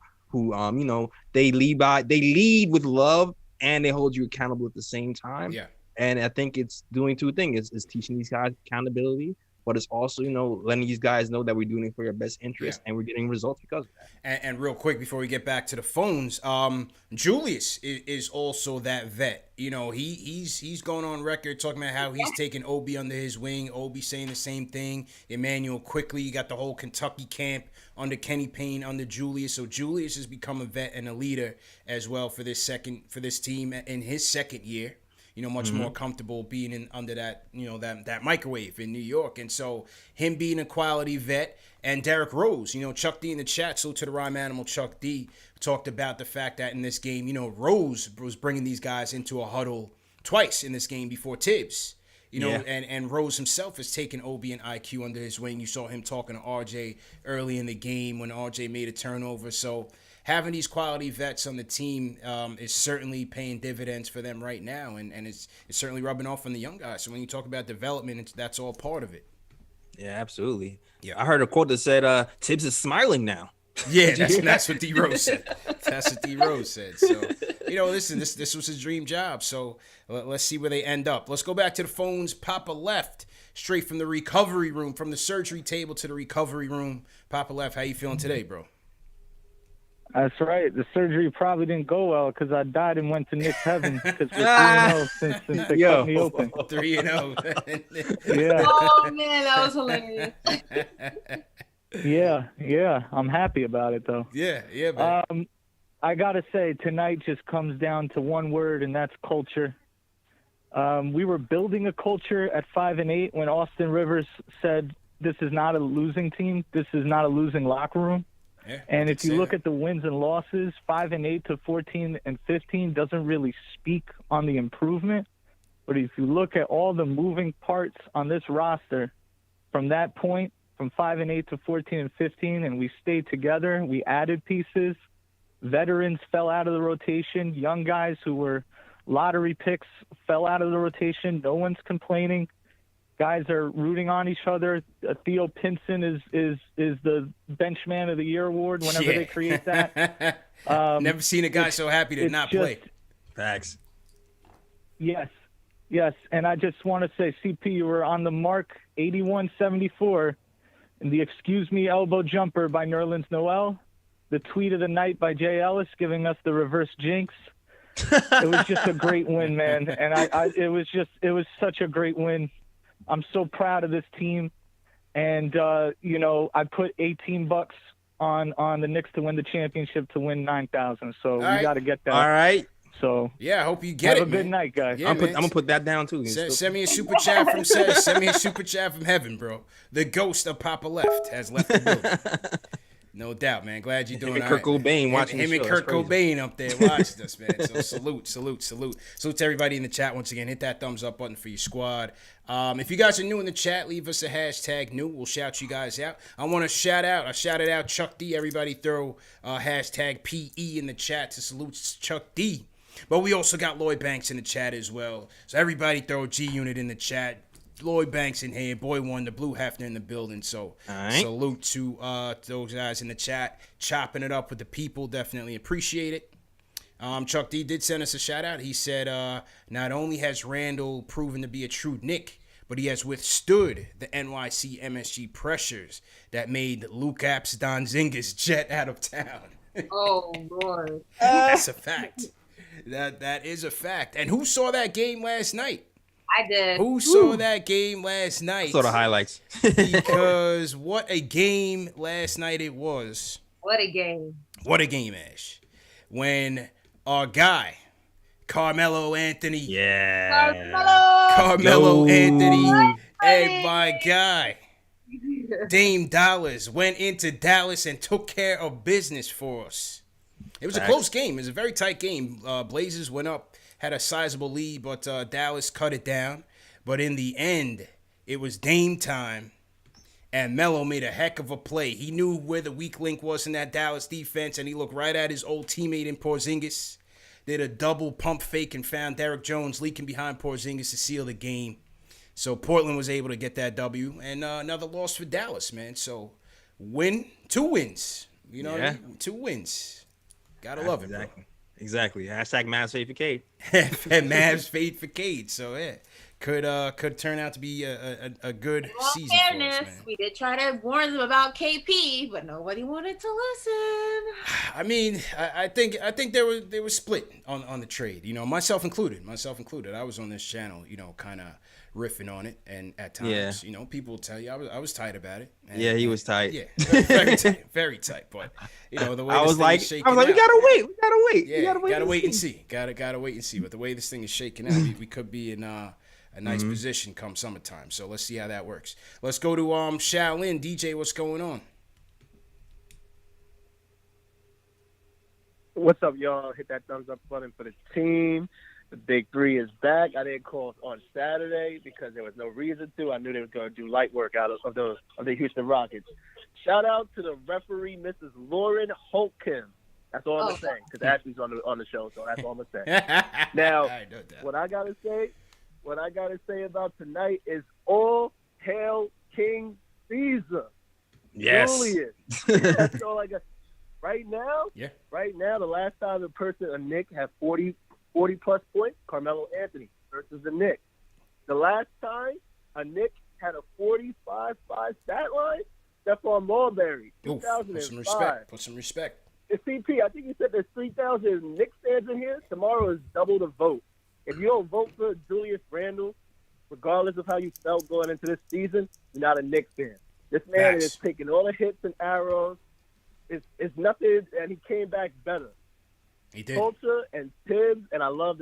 they lead with love and they hold you accountable at the same time. Yeah. And I think it's doing two things. It's teaching these guys accountability, but it's also, letting these guys know that we're doing it for your best interest and we're getting results because of that. And real quick, before we get back to the phones, Julius is also that vet. He's going on record talking about how he's taking Obi under his wing. Obi saying the same thing. Emmanuel quickly. You got the whole Kentucky camp under Kenny Payne, under Julius. So Julius has become a vet and a leader as well for this team in his second year. Much more comfortable being under that, that microwave in New York. And so him being a quality vet, and Derrick Rose, Chuck D in the chat, so to the rhyme animal Chuck D, talked about the fact that in this game, Rose was bringing these guys into a huddle twice in this game before Tibbs. And Rose himself has taken Obi and IQ under his wing. You saw him talking to RJ early in the game when RJ made a turnover. So having these quality vets on the team is certainly paying dividends for them right now, and it's certainly rubbing off on the young guys. So when you talk about development, that's all part of it. Yeah, absolutely. Yeah, I heard a quote that said, "Tibbs is smiling now." Yeah, that's what D Rose said. That's what D Rose said. So listen, this was his dream job. So let's see where they end up. Let's go back to the phones. Papa Left straight from the recovery room, from the surgery table to the recovery room. Papa Left, how you feeling today, bro? That's right. The surgery probably didn't go well because I died and went to Knicks heaven because we're 3-0 since they cut me open. 3-0. Yeah. Oh man, that was hilarious. Yeah. I'm happy about it though. Yeah, man. I gotta say, tonight just comes down to one word, and that's culture. We were building a culture at 5-8 when Austin Rivers said, "This is not a losing team. This is not a losing locker room." Yeah, and if you look at the wins and losses, 5-8 to 14-15 doesn't really speak on the improvement. But if you look at all the moving parts on this roster, from that point, from 5-8 to 14-15, and we stayed together, we added pieces. Veterans fell out of the rotation. Young guys who were lottery picks fell out of the rotation. No one's complaining. Guys are rooting on each other. Theo Pinson is the Benchman of the Year award whenever they create that. Never seen a guy so happy to not play. Facts. Yes. And I just want to say, CP, you were on the mark, 81-74, and the excuse me elbow jumper by Nerlens Noel, the tweet of the night by Jay Ellis giving us the reverse jinx. It was just a great win, man. And it was such a great win. I'm so proud of this team. And, I put $18 on the Knicks to win the championship to win 9,000. So we got to get that. All right. So yeah, I hope you get it. Have a good night, guys. Yeah, I'm gonna put that down too. Send me a super chat from send me a super chat from heaven, bro. The ghost of Papa Left has left the building. No doubt, man. Glad you're doing that. Kurt Cobain watching him the and show. Kurt Cobain up there watching us, man. So salute to everybody in the chat once again. Hit that thumbs up button for your squad. If you guys are new in the chat, leave us a hashtag new. We'll shout you guys out. I shouted out Chuck D. Everybody throw hashtag PE in the chat to salute Chuck D. But we also got Lloyd Banks in the chat as well. So everybody throw a G Unit in the chat. Lloyd Banks in here, boy one, the Blue Hefner in the building. So salute to those guys in the chat, chopping it up with the people. Definitely appreciate it. Chuck D did send us a shout out. He said, not only has Randall proven to be a true Knick, but he has withstood the NYC MSG pressures that made Luke Apps Donzingas jet out of town. Oh Lord, that's a fact. That is a fact. And who saw that game last night? I did. Who saw that game last night? Saw the highlights. Because what a game last night it was. What a game. What a game, Ash. When our guy, Carmelo Anthony. Yeah. Carmelo Anthony and my guy, Dame Dollars, went into Dallas and took care of business for us. It was a close game. It was a very tight game. Blazers went up. Had a sizable lead, but Dallas cut it down. But in the end, it was Dame time, and Melo made a heck of a play. He knew where the weak link was in that Dallas defense, and he looked right at his old teammate in Porzingis. Did a double pump fake and found Derrick Jones leaking behind Porzingis to seal the game. So Portland was able to get that W, and another loss for Dallas, man. So two wins. You know what I mean? 2 wins. Gotta love it, bro. Exactly. Hashtag Mavs fade for Cade. Mavs fade for Cade. So yeah, could turn out to be a good season fairness, for us, man. We did try to warn them about KP, but nobody wanted to listen. I mean, I think they were split on the trade. You know, myself included. I was on this channel, kind of riffing on it, and at times, people will tell you I was tight about it. And, he was tight. Yeah, very tight, very tight. But the way I was like, we gotta wait. Yeah, gotta wait and see. Gotta wait and see. But the way this thing is shaking out, we could be in a nice position come summertime. So let's see how that works. Let's go to Shaolin. DJ, what's going on? What's up, y'all? Hit that thumbs up button for the team. The Big Three is back. I didn't call on Saturday because there was no reason to. I knew they were going to do light work out of the Houston Rockets. Shout out to the referee, Mrs. Lauren Holtkin. That's all I'm saying because Ashley's on the show, so that's all I'm gonna say. Now, what I gotta say about tonight is all hail King Caesar. Yes. Julius. That's all I got. Right now, the last time a Knick had 40 plus points, Carmelo Anthony versus the Knicks. The last time a Knick had a 45-5 stat line? Stephon Marbury, Oof, 2005. put some respect. Put some respect. It's CP, I think you said there's 3,000 Knicks fans in here. Tomorrow is double the vote. If you don't vote for Julius Randle, regardless of how you felt going into this season, you're not a Knicks fan. This man Facts. is taking all the hits and arrows. It's nothing, and he came back better. He did. Culture and Tibbs, and I love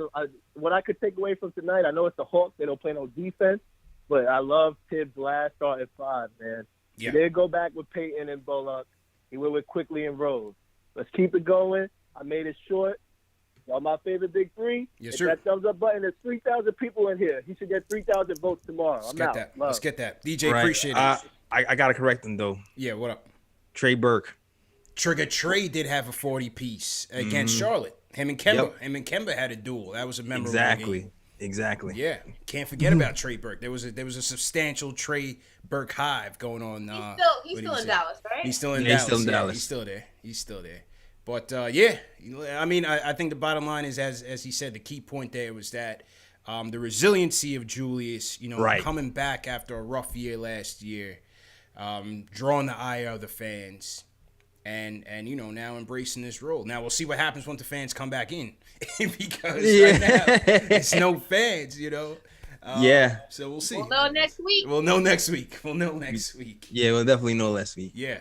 what I could take away from tonight. I know it's the Hawks; they don't play no defense, but I love Tibbs' last start at 5. Man, Yeah. he did go back with Peyton and Bullock. He went with Quickly and Rose. Let's keep it going. I made it short. Y'all my favorite big three. Yes, Hit sir. that thumbs up button. There's 3,000 people in here. He should get 3,000 votes tomorrow. Let's I'm get out. that. Love. Let's get that. DJ, Right. appreciate it. I gotta correct him though. Yeah, what up? Trey Burke. Trigger Trey did have a 40 piece against Charlotte. Him and Kemba. Yep. Him and Kemba had a duel. That was a memorable game. Exactly. Yeah, can't forget about Trey Burke. There was a substantial Trey Burke hive going on. He's still in Dallas, right? He's still in Yeah, he's Dallas. still in Yeah, Dallas. He's still there. But yeah, I mean, I think the bottom line is, as he said, the key point there was that the resiliency of Julius, Right. coming back after a rough year last year, drawing the ire of the fans. And now embracing this role. Now we'll see what happens once the fans come back in, because right now it's no fans. Yeah. So we'll see. We'll know next week. We'll know next week. Yeah, we'll definitely know last week. Yeah.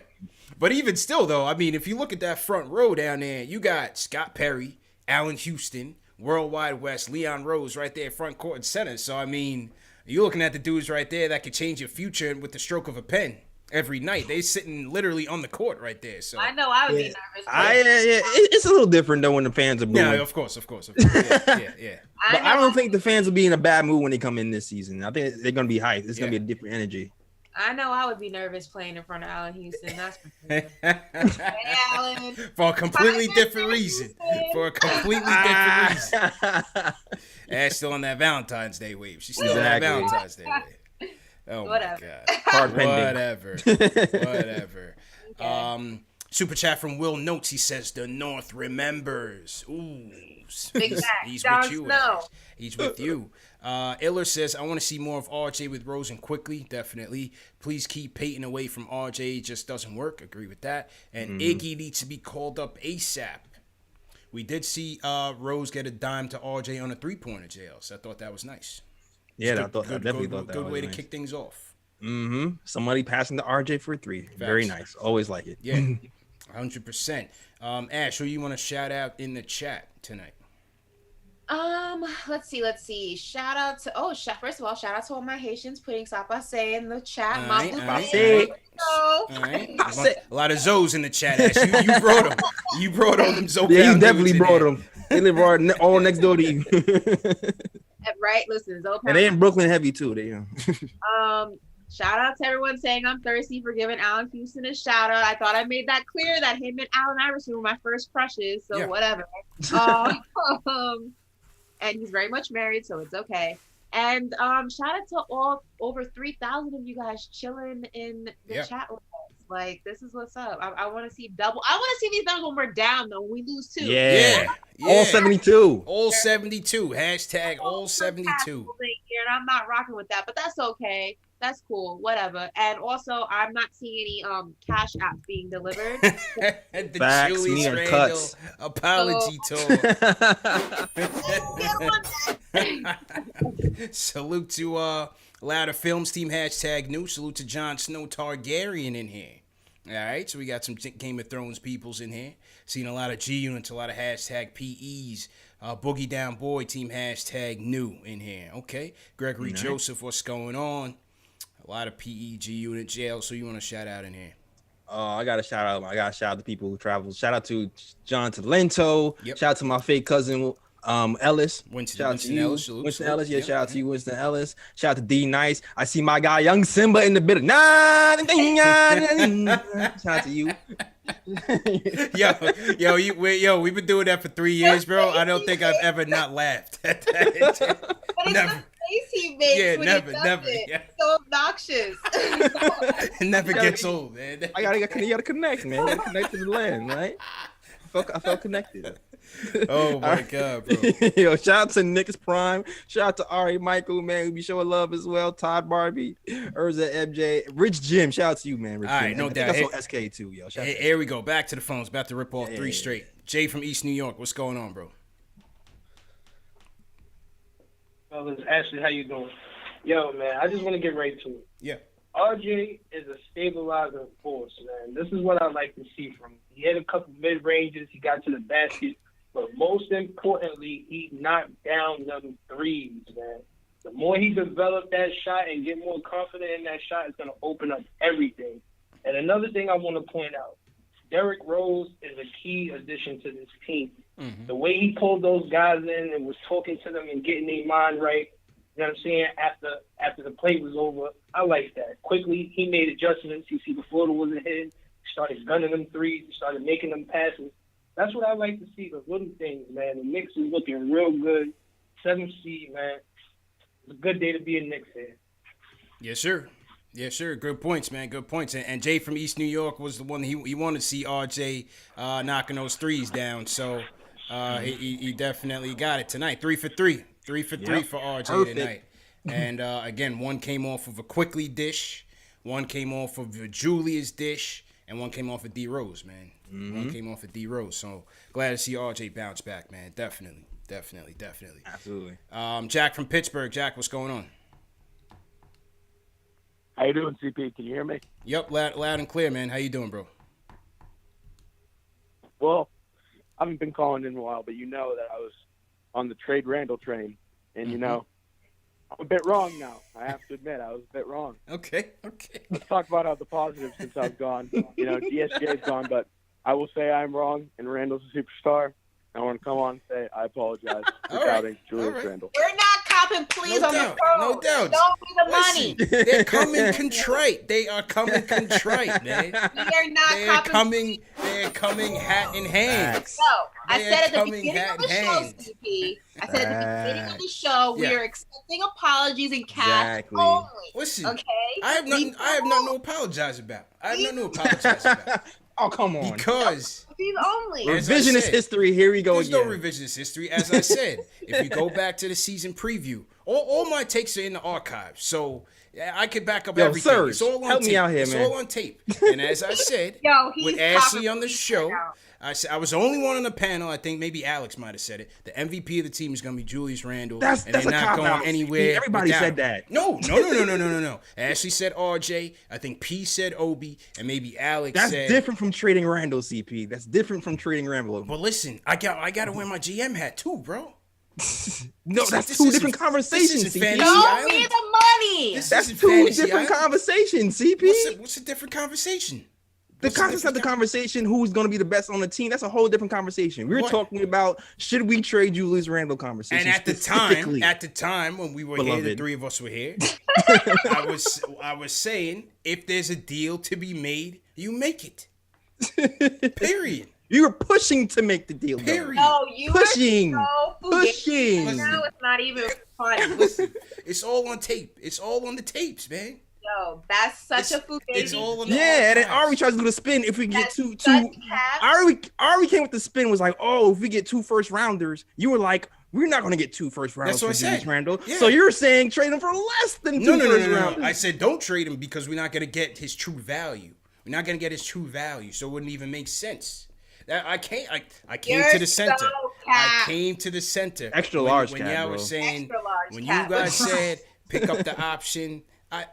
But even still, though, I mean, if you look at that front row down there, you got Scott Perry, Allen Houston, Worldwide West, Leon Rose right there, front court and center. So I mean, you're looking at the dudes right there that could change your future with the stroke of a pen. Every night they sitting literally on the court right there. So I know I would be nervous. It's a little different though when the fans are booing. yeah, of course. Yeah. But I don't think the fans will be in a bad mood when they come in this season. I think they're gonna be hyped. It's gonna be a different energy. I know I would be nervous playing in front of Allen Houston. That's for sure. Hey, Allen. For a completely different reason. That's still on that Valentine's Day wave. She's still on that Valentine's Day wave. Oh Whatever. my God. Card pending. Whatever. Super chat from Will Notes. He says the North remembers. Ooh. Big fact. He's Jon with you. Snow. Ash. He's with you. Iller says, I want to see more of RJ with Rosen quickly. Definitely. Please keep Peyton away from RJ. It just doesn't work. Agree with that. And Iggy needs to be called up ASAP. We did see Rose get a dime to RJ on a three-pointer jail. So I thought that was nice. Yeah, I definitely thought that good was way nice. to kick things off. Somebody passing to RJ for a 3. Very nice. Always like it. Yeah, 100%. Ash, who you want to shout out in the chat tonight? Let's see. Shout out to first of all, shout out to all my Haitians putting sapase in the chat. All My right, blue all right, plate. all right. A lot of Zoes in the chat, Ash. You brought them. You brought all them Zoe. Yeah, you definitely brought them. They live all next door to you. Right, listen, Zoe. And they in Brooklyn heavy too. They Shout out to everyone saying I'm thirsty for giving Allen Houston a shout out. I thought I made that clear that him and Allen Iverson were my first crushes, so whatever. And he's very much married, so it's okay. And shout out to all over 3,000 of you guys chilling in the chat with us. Like, this is what's up. I want to see double. I want to see these numbers when we're down, though. When we lose too. Yeah. All 72. All 72. Hashtag all 72. And I'm not rocking with that, but that's okay. That's cool. Whatever. And also, I'm not seeing any cash apps being delivered. The Facts, Julius me and Randle cuts. apology tour. Salute to Louder Films Team hashtag new. Salute to Jon Snow Targaryen in here. All right, so we got some Game of Thrones peoples in here. Seen a lot of G units, a lot of hashtag PEs. Boogie Down Boy Team hashtag new in here. Okay, Gregory Joseph, what's going on? A lot of PEG unit jail. So you want to shout out in here? I got to shout out. I got to shout out the people who travel. Shout out to John Talento. Yep. Shout out to my fake cousin Ellis. Winston Ellis. Salute, Winston Ellis. Yeah, yep. shout out to you, Winston Ellis. Shout out to D Nice. I see my guy Young Simba in the building. Shout out to you. We've been doing that for 3 years, bro. I don't think I've ever not laughed at that. But it's Never. the face he makes when never, he does never. it. Yeah. So obnoxious. It never gets old, man. You gotta connect, man. You gotta connect to the land, right? I felt connected. Oh my God, bro. Yo, shout out to Knicks Prime. Shout out to Ari Michael, man. We be showing love as well. Todd Barbie, Urza MJ, Rich Jim. Shout out to you, man. Rich All Jim. right, no I think doubt. I saw SK too, yo. Shout out to Here we go. Back to the phones. About to rip off Yeah, three yeah, straight. Jay from East New York. What's going on, bro? Fellas, Ashley, how you doing? Yo, man, I just want to get right to it. Yeah. RJ is a stabilizing force, man. This is what I like to see from him. He had a couple mid-ranges. He got to the basket. But most importantly, he knocked down them threes, man. The more he developed that shot and get more confident in that shot, it's going to open up everything. And another thing I want to point out, Derrick Rose is a key addition to this team. Mm-hmm. The way he pulled those guys in and was talking to them and getting their mind right, you know what I'm saying, after the play was over, I like that. Quickly, he made adjustments. You see the floater wasn't hitting. He started gunning them threes. He started making them passes. That's what I like to see, the little things, man. The Knicks is looking real good. 7th seed, man. It's a good day to be a Knicks fan. Yes, sir. Yes, sir. Good points, man. Good points. And Jay from East New York was the one he wanted to see RJ knocking those threes down. So he definitely got it tonight. 3 for 3. 3 for 3 for RJ Perfect. tonight. And again, one came off of a Quickly dish, one came off of a Julius dish, and one came off of D Rose, man. One came off of D Rose. So glad to see RJ bounce back, man. Definitely. Absolutely. Jack from Pittsburgh. Jack, what's going on? How you doing, CP? Can you hear me? Yep, loud and clear, man. How you doing, bro? Well, I haven't been calling in a while, but you know that I was on the trade Randall train, and you know, I'm a bit wrong now. I have to admit, I was a bit wrong. Okay. Let's talk about how the positives since I've gone. You know, DSJ's gone, but I will say I'm wrong, and Randall's a superstar. I want to come on and say I apologize for doubting Julius Randle. We're not copping pleas on the phone. No doubt. Don't be the money. Listen, they're coming contrite. They are coming contrite, man. We are not copping. They're coming hat in hand. So I They're said at the coming beginning hat of the in show, hand. CP. I said at the beginning of the show, we Yeah. are accepting apologies and cash Exactly. only. Listen, Okay. I have nothing to apologize about. Oh, come on. Because These only. As I Revisionist said, history. Here we go there's again. no revisionist history. As I said, if we go back to the season preview, all my takes are in the archives. So I could back up everything. Serge, It's all on help tape. me out here, it's man. all on tape. And as I said, He's with Ashley popping on the these show, out. I was the only one on the panel. I think maybe Alex might have said it. The MVP of the team is going to be Julius Randle. That's and they're a not going cop-out. anywhere. Everybody without said him. that. No. Ashley said RJ. I think P said Obi, and maybe Alex That's said. different from trading Randall, CP. That's different from trading Randall. But listen, I got to wear my GM hat too, bro. No, that's This two isn't- different conversations, this isn't CP. fantasy Don't be island. the money. This That's isn't two fantasy different island. conversations, CP. What's a different conversation? The What's concept of the different conversation, who's going to be the best on the team, that's a whole different conversation. We were What? talking about should we trade Julius Randle conversation. And specifically. at the time when we were here, the Beloved. three of us were here. I was saying if there's a deal to be made, you make it. Period. You were pushing to make the deal. though. Period. No, you Pushing. are so Pushing. fugazi. Now it's not even funny. Listen, it's all on tape. It's all on the tapes, man. Yo, that's such a fugazi. It's all on the Yeah, and then archives. Ari tries to do the spin. If we get That's two, such cap. Ari came with the spin. Was like, oh, if we get 2 first rounders, you were like, we're not going to get 2 first rounders That's what for I Julius said. Randle. Yeah. So you're saying trade him for less than 2 first rounders. I said don't trade him because we're not going to get his true value. We're not going to get his true value, so it wouldn't even make sense. I came You're to the center. so I cap. came to the center. Extra when, large when cap, y'all bro. were saying Extra large when cap. you guys said pick up the option. I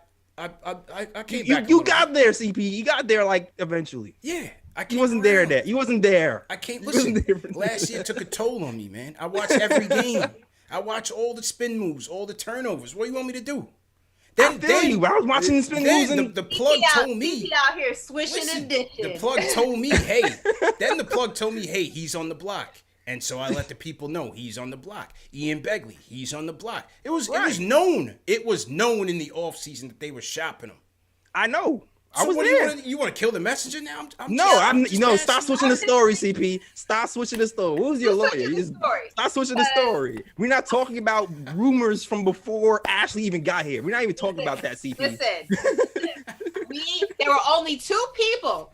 came back. You got there, CP. You got there like eventually. Yeah, I You came wasn't there. around. That you wasn't there. I can't You listen. wasn't there. Last year took a toll on me, man. I watched every game. I watched all the spin moves, all the turnovers. What do you want me to do? I feel you. I was watching the spin moves and the plug told me. He out here swishing and dishing. The plug told me, hey. Then the plug told me, hey, he's on the block. And so I let the people know he's on the block. Ian Begley, he's on the block. It was known. It was known in the offseason that they were shopping him. I know. I So was what there. you want to kill the messenger now? I'm just stop asking. switching the story, CP. Stop switching the story. Who's your lawyer? switching the story. Stop switching the story. We're not talking about rumors from before Ashley even got here. We're not even talking about that, CP. Listen, There were only 2 people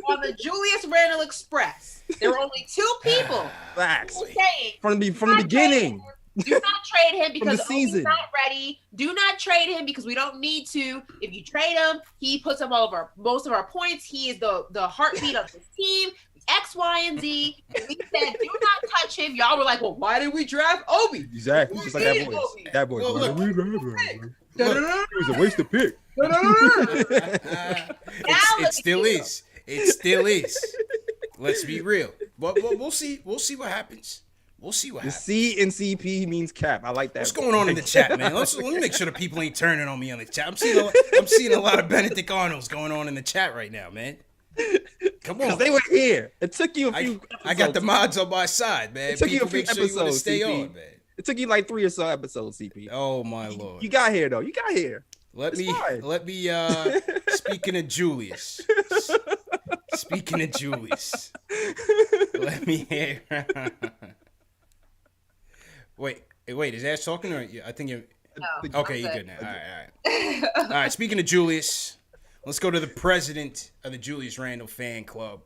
on the Julius Randle Express. There were only 2 people. Facts. Saying, From the beginning. Do not trade him because season. he's not ready. Do not trade him because we don't need to. If you trade him, he puts up most of our points. He is the heartbeat of this team. X, Y, and Z. And we said, do not touch him. Y'all were like, well, why did we draft Obi? Exactly. Just like that voice. Obi. That voice. Well, It was a waste of pick. It still is. It still is. Let's be real. But we'll see. We'll see what happens. We'll see what The happens. C in CP means cap. I like that. What's going on in the chat, man? Let me make sure the people ain't turning on me on the chat. I'm seeing a lot of Benedict Arnolds going on in the chat right now, man. Come on. They were here. It took you a few. I got the mods on my side, man. It took you a few Make sure you wanna episodes, stay CP. on, man. It took you like 3 or so episodes, CP. Oh my lord. You got here though. You got here. Let me speaking of Julius. Speaking of Julius. Let me hear. Wait, is Ash talking or I think you're okay, you're good now. All right. All right, speaking of Julius, let's go to the president of the Julius Randle fan club.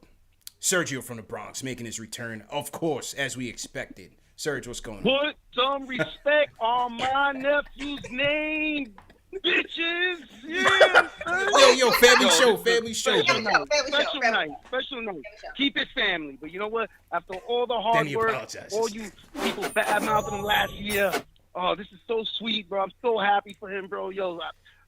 Sergio from the Bronx making his return, of course, as we expected. Serge, what's going on? Put some respect on my nephew's name, bitches. Yeah. Yo, family show. Special night. Keep it family. But you know what? After all the hard work, all you people bad-mouthing him last year, oh, this is so sweet, bro. I'm so happy for him, bro. Yo,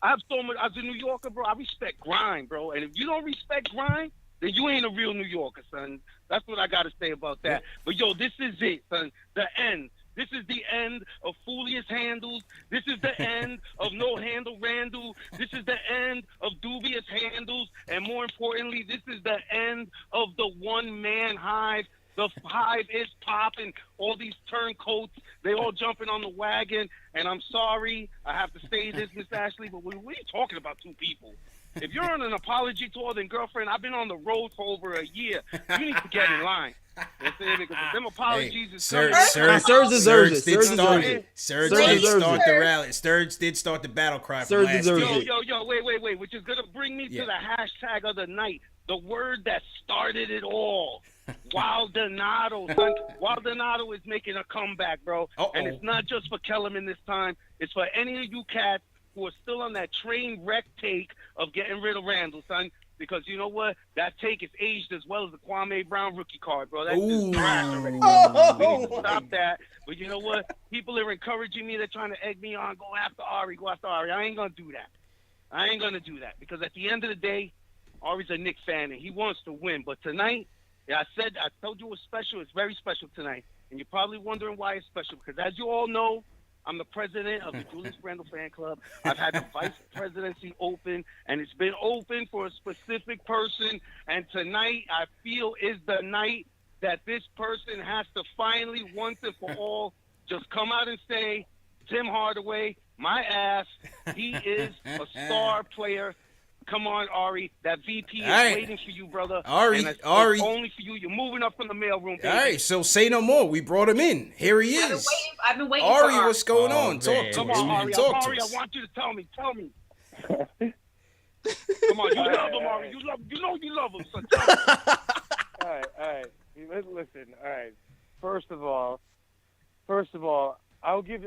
I have so much. As a New Yorker, bro, I respect grind, bro. And if you don't respect grind, then you ain't a real New Yorker, son. That's what I got to say about that. But, yo, this is it, son. The end. This is the end of Foolius Handles. This is the end of No Handle Randall. This is the end of Dubious Handles. And more importantly, this is the end of the one-man hive. The hive is popping. All these turncoats, they all jumping on the wagon. And I'm sorry, I have to say this, Miss Ashley, but what are you talking about 2 people? If you're on an apology tour, then girlfriend, I've been on the road for over a year. You need to get in line. You know what I'm saying? Because them apologies is coming. Serge did start the rally. Serge did start the battle cry from last year. Yo, wait. Which is going to bring me to the hashtag of the night. The word that started it all. Wildonado, son. Wildonado is making a comeback, bro. And it's not just for Kellerman this time. It's for any of you cats who are still on that train wreck take of getting rid of Randall, son. Because you know what? That take is aged as well as the Kwame Brown rookie card, bro. That's just trash already. We need to stop that. But you know what? People are encouraging me. They're trying to egg me on. Go after Ari. I ain't going to do that. Because at the end of the day, Ari's a Knicks fan, and he wants to win. But tonight, I told you it was special. It's very special tonight. And you're probably wondering why it's special. Because as you all know, I'm the president of the Julius Randle fan club. I've had the vice presidency open, and it's been open for a specific person. And tonight, I feel, is the night that this person has to finally, once and for all, just come out and say, Tim Hardaway, my ass, he is a star player. Come on, Ari. That VP is waiting for you, brother. Ari. Only for you. You're moving up from the mailroom, baby. All right, so say no more. We brought him in. Here he is. I've been waiting Ari, for Ari. what's going on? Talk to Come us, on, man. Ari. Talk to Ari, us. I want you to tell me. Come on, you love him, Ari. You know you love him, so tell me. All right. Listen. All right. First of all, I'll give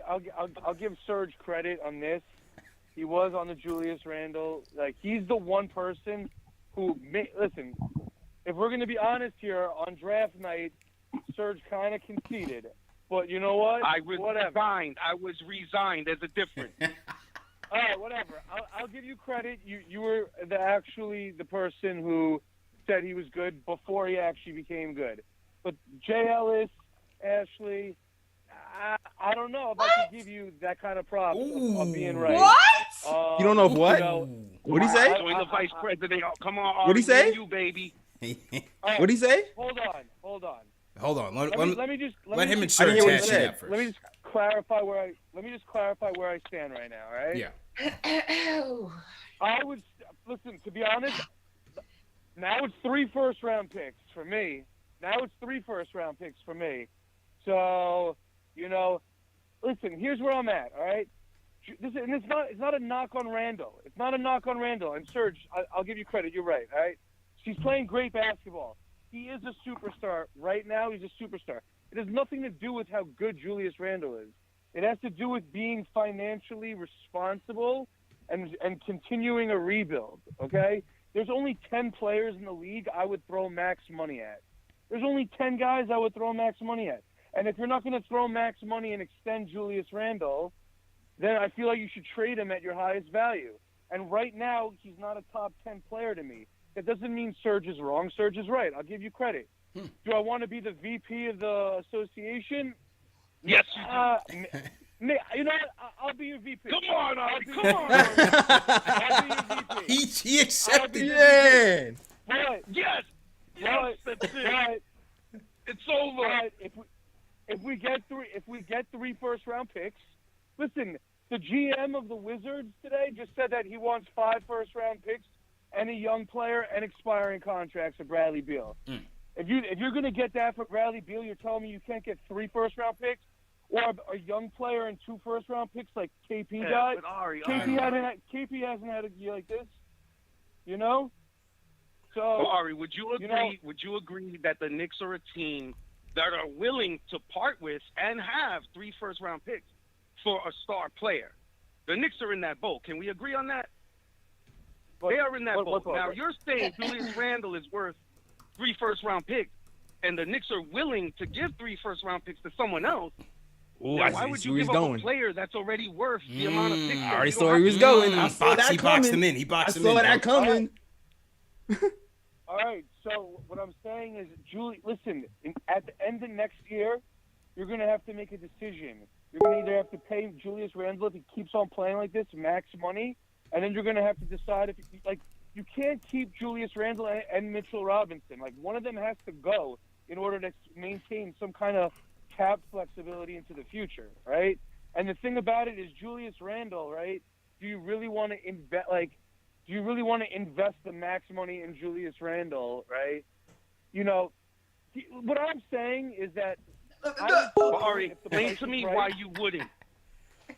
Serge credit on this. He was on the Julius Randle. Like, he's the one person who listen, if we're going to be honest here, on draft night, Serge kind of conceded. But you know what? I was resigned. There's a difference. All right, whatever. I'll give you credit. You were actually the person who said he was good before he actually became good. But Jay Ellis, Ashley, I don't know if I can give you that kind of props of being right. What? You don't know of what? What'd he say? The vice president. Come on, Ari. What'd he say? You, baby. Right, What'd he say? Hold on. Hold on. Let him me insert Tashi up first. Let me just clarify where I stand right now. All right? Yeah. I would listen. To be honest, now it's 3 first-round picks for me. So, listen. Here's where I'm at. All right. And it's not a knock on Randall. It's not a knock on Randall. And Serge, I'll give you credit. You're right. All right. He's playing great basketball. He is a superstar. Right now, he's a superstar. It has nothing to do with how good Julius Randle is. It has to do with being financially responsible and continuing a rebuild, okay? There's only 10 players in the league I would throw max money at. There's only 10 guys I would throw max money at. And if you're not going to throw max money and extend Julius Randle, then I feel like you should trade him at your highest value. And right now, he's not a top 10 player to me. That doesn't mean Serge is wrong. Serge is right. I'll give you credit. Do I want to be the VP of the association? Yes, you do. You know what? I'll be your VP. Come on, Ari. Come on. I'll be your VP. He accepted. Yeah. But, Yes. Yes, that's it. It's over. But if we get three first-round picks, listen, the GM of the Wizards today just said that he wants 5 first-round picks and a young player and expiring contracts for Bradley Beal. If you're going to get that for Bradley Beal, you're telling me you can't get 3 first-round picks or a young player and 2 first-round picks like KP got? But Ari, KP hasn't had a year like this, you know? So, Ari, would you agree? Would you agree that the Knicks are a team that are willing to part with and have 3 first-round picks for a star player? The Knicks are in that boat. Can we agree on that? They are in that boat. Now, you're saying Julius Randle is worth 3 first-round picks, and the Knicks are willing to give 3 first-round picks to someone else. Ooh, why would you give up a player that's already worth the amount of picks? I already saw where he was going. I saw that He boxed him in. He boxed him in. I saw that coming. All right, so what I'm saying is, listen, at the end of next year, you're going to have to make a decision. You're going to either have to pay Julius Randle if he keeps on playing like this, max money, and then you're going to have to decide if, you can't keep Julius Randle and Mitchell Robinson. Like, one of them has to go in order to maintain some kind of cap flexibility into the future, right? And the thing about it is Julius Randle, right? Do you really want to invest the max money in Julius Randle, right? You know, what I'm saying is that Ari, explain to me why you wouldn't.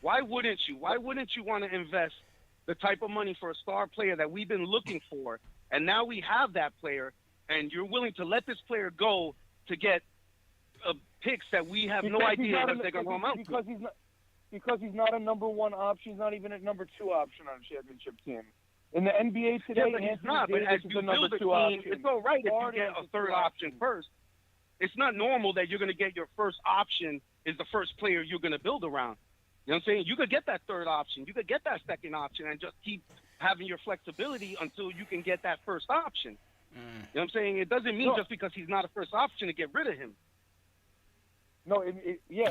Why wouldn't you? Why wouldn't you want to invest the type of money for a star player that we've been looking for, and now we have that player, and you're willing to let this player go to get picks that we have no idea if they're going to amount to? Because he's not a number 1 option. He's not even a number 2 option on a championship team. In the NBA today, yeah, but he's not. But as you build a team, it's all right if you get a third option first. It's not normal that you're going to get your first option is the first player you're going to build around. You know what I'm saying? You could get that third option. You could get that second option and just keep having your flexibility until you can get that first option. You know what I'm saying? It doesn't mean just because he's not a first option to get rid of him. No,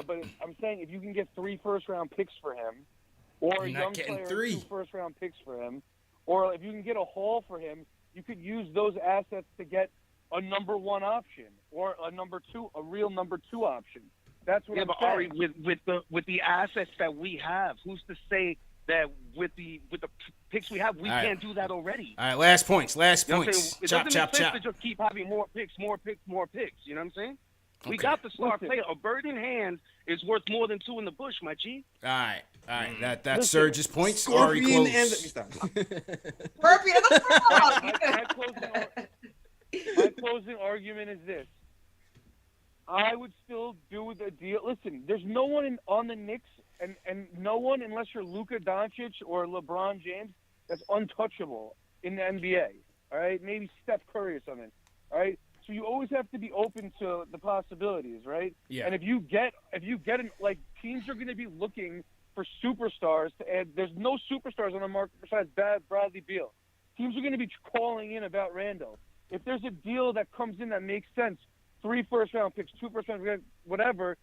but I'm saying if you can get 3 first-round picks for him, or a young player 2 first-round picks for him, or if you can get a haul for him, you could use those assets to get a number 1 option or a real number 2 option. That's what I'm saying. Ari, with the assets that we have, who's to say that with the picks we have, we can't do that already? All right, last points. You know what I'm saying? Chop, it doesn't chop, make sense chop. to just keep having more picks. You know what I'm saying? We got the star player. A bird in hand is worth more than 2 in the bush, my G. All right. That's Serge's points. Ari close. My closing argument is this. I would still do the deal. Listen, there's no one on the Knicks, and no one, unless you're Luka Doncic or LeBron James, that's untouchable in the NBA. All right? Maybe Steph Curry or something. All right? So you always have to be open to the possibilities, right? Yeah. And if you get teams are going to be looking for superstars to add. There's no superstars on the market besides Bradley Beal. Teams are going to be calling in about Randle. If there's a deal that comes in that makes sense, 3 first-round picks, 2 first-round picks, whatever,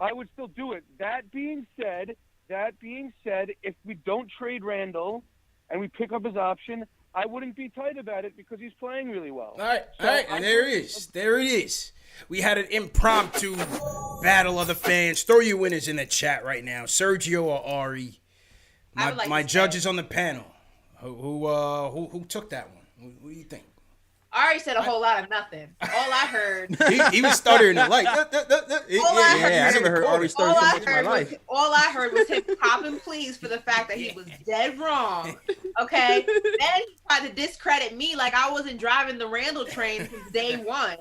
I would still do it. That being said, if we don't trade Randle and we pick up his option, I wouldn't be tight about it because he's playing really well. All right, and there it is. There it is. We had an impromptu battle of the fans. Throw your winners in the chat right now, Sergio or Ari. My judges on the panel. Who took that one? What do you think? Ari said a whole lot of nothing. All I heard. He was stuttering the light. I never heard Ari stutter so much in my life. All I heard was him popping pleas for the fact that he was dead wrong. Okay? Then he tried to discredit me like I wasn't driving the Randall train since day one.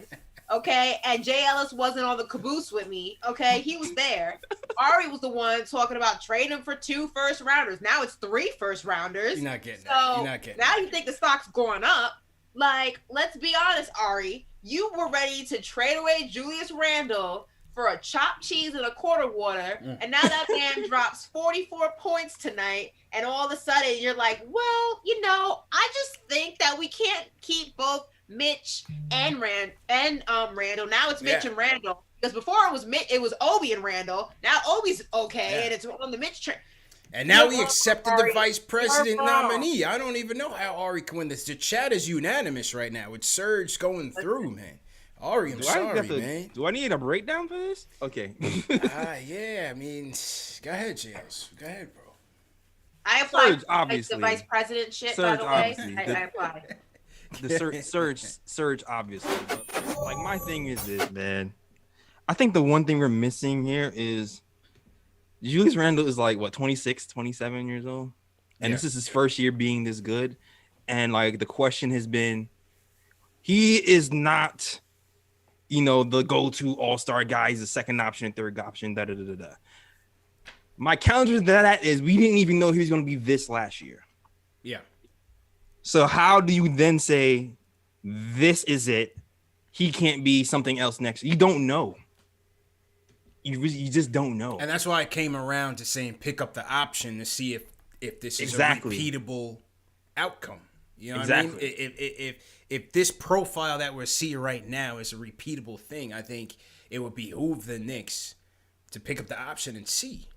Okay? And Jay Ellis wasn't on the caboose with me. Okay? He was there. Ari was the one talking about trading for 2 first rounders. Now it's 3 first rounders. You're not getting so that. You're not getting now that. you think the stock's going up. Like, let's be honest, Ari. You were ready to trade away Julius Randle for a chopped cheese and a quarter water, and now that man drops 44 points tonight, and all of a sudden you're like, well, I just think that we can't keep both Mitch and Randle. Now it's Mitch and Randle, because before it was Obi and Randle. Now Obi's okay, and it's on the Mitch train. And now we accepted the vice president nominee. I don't even know how Ari can win this. The chat is unanimous right now with Surge going through, man. Ari, I'm sorry, man. Do I need a breakdown for this? Okay. Yeah, I mean, go ahead, Jails. Go ahead, bro. I applied Surge, obviously. the vice president shit, Surge, by the way. obviously. I applied. The Surge, obviously. But, like, my thing is this, man. I think the one thing we're missing here is Julius Randle is like, 26, 27 years old? And this is his first year being this good. And, like, the question has been, he is not, the go-to all-star guy. He's the second option, third option, da-da-da-da-da. My counter to that is we didn't even know he was going to be this last year. Yeah. So how do you then say, this is it? He can't be something else next year? You don't know. You just don't know. And that's why I came around to saying pick up the option to see if this is a repeatable outcome. You know what I mean? If this profile that we're seeing right now is a repeatable thing, I think it would behoove the Knicks to pick up the option and see.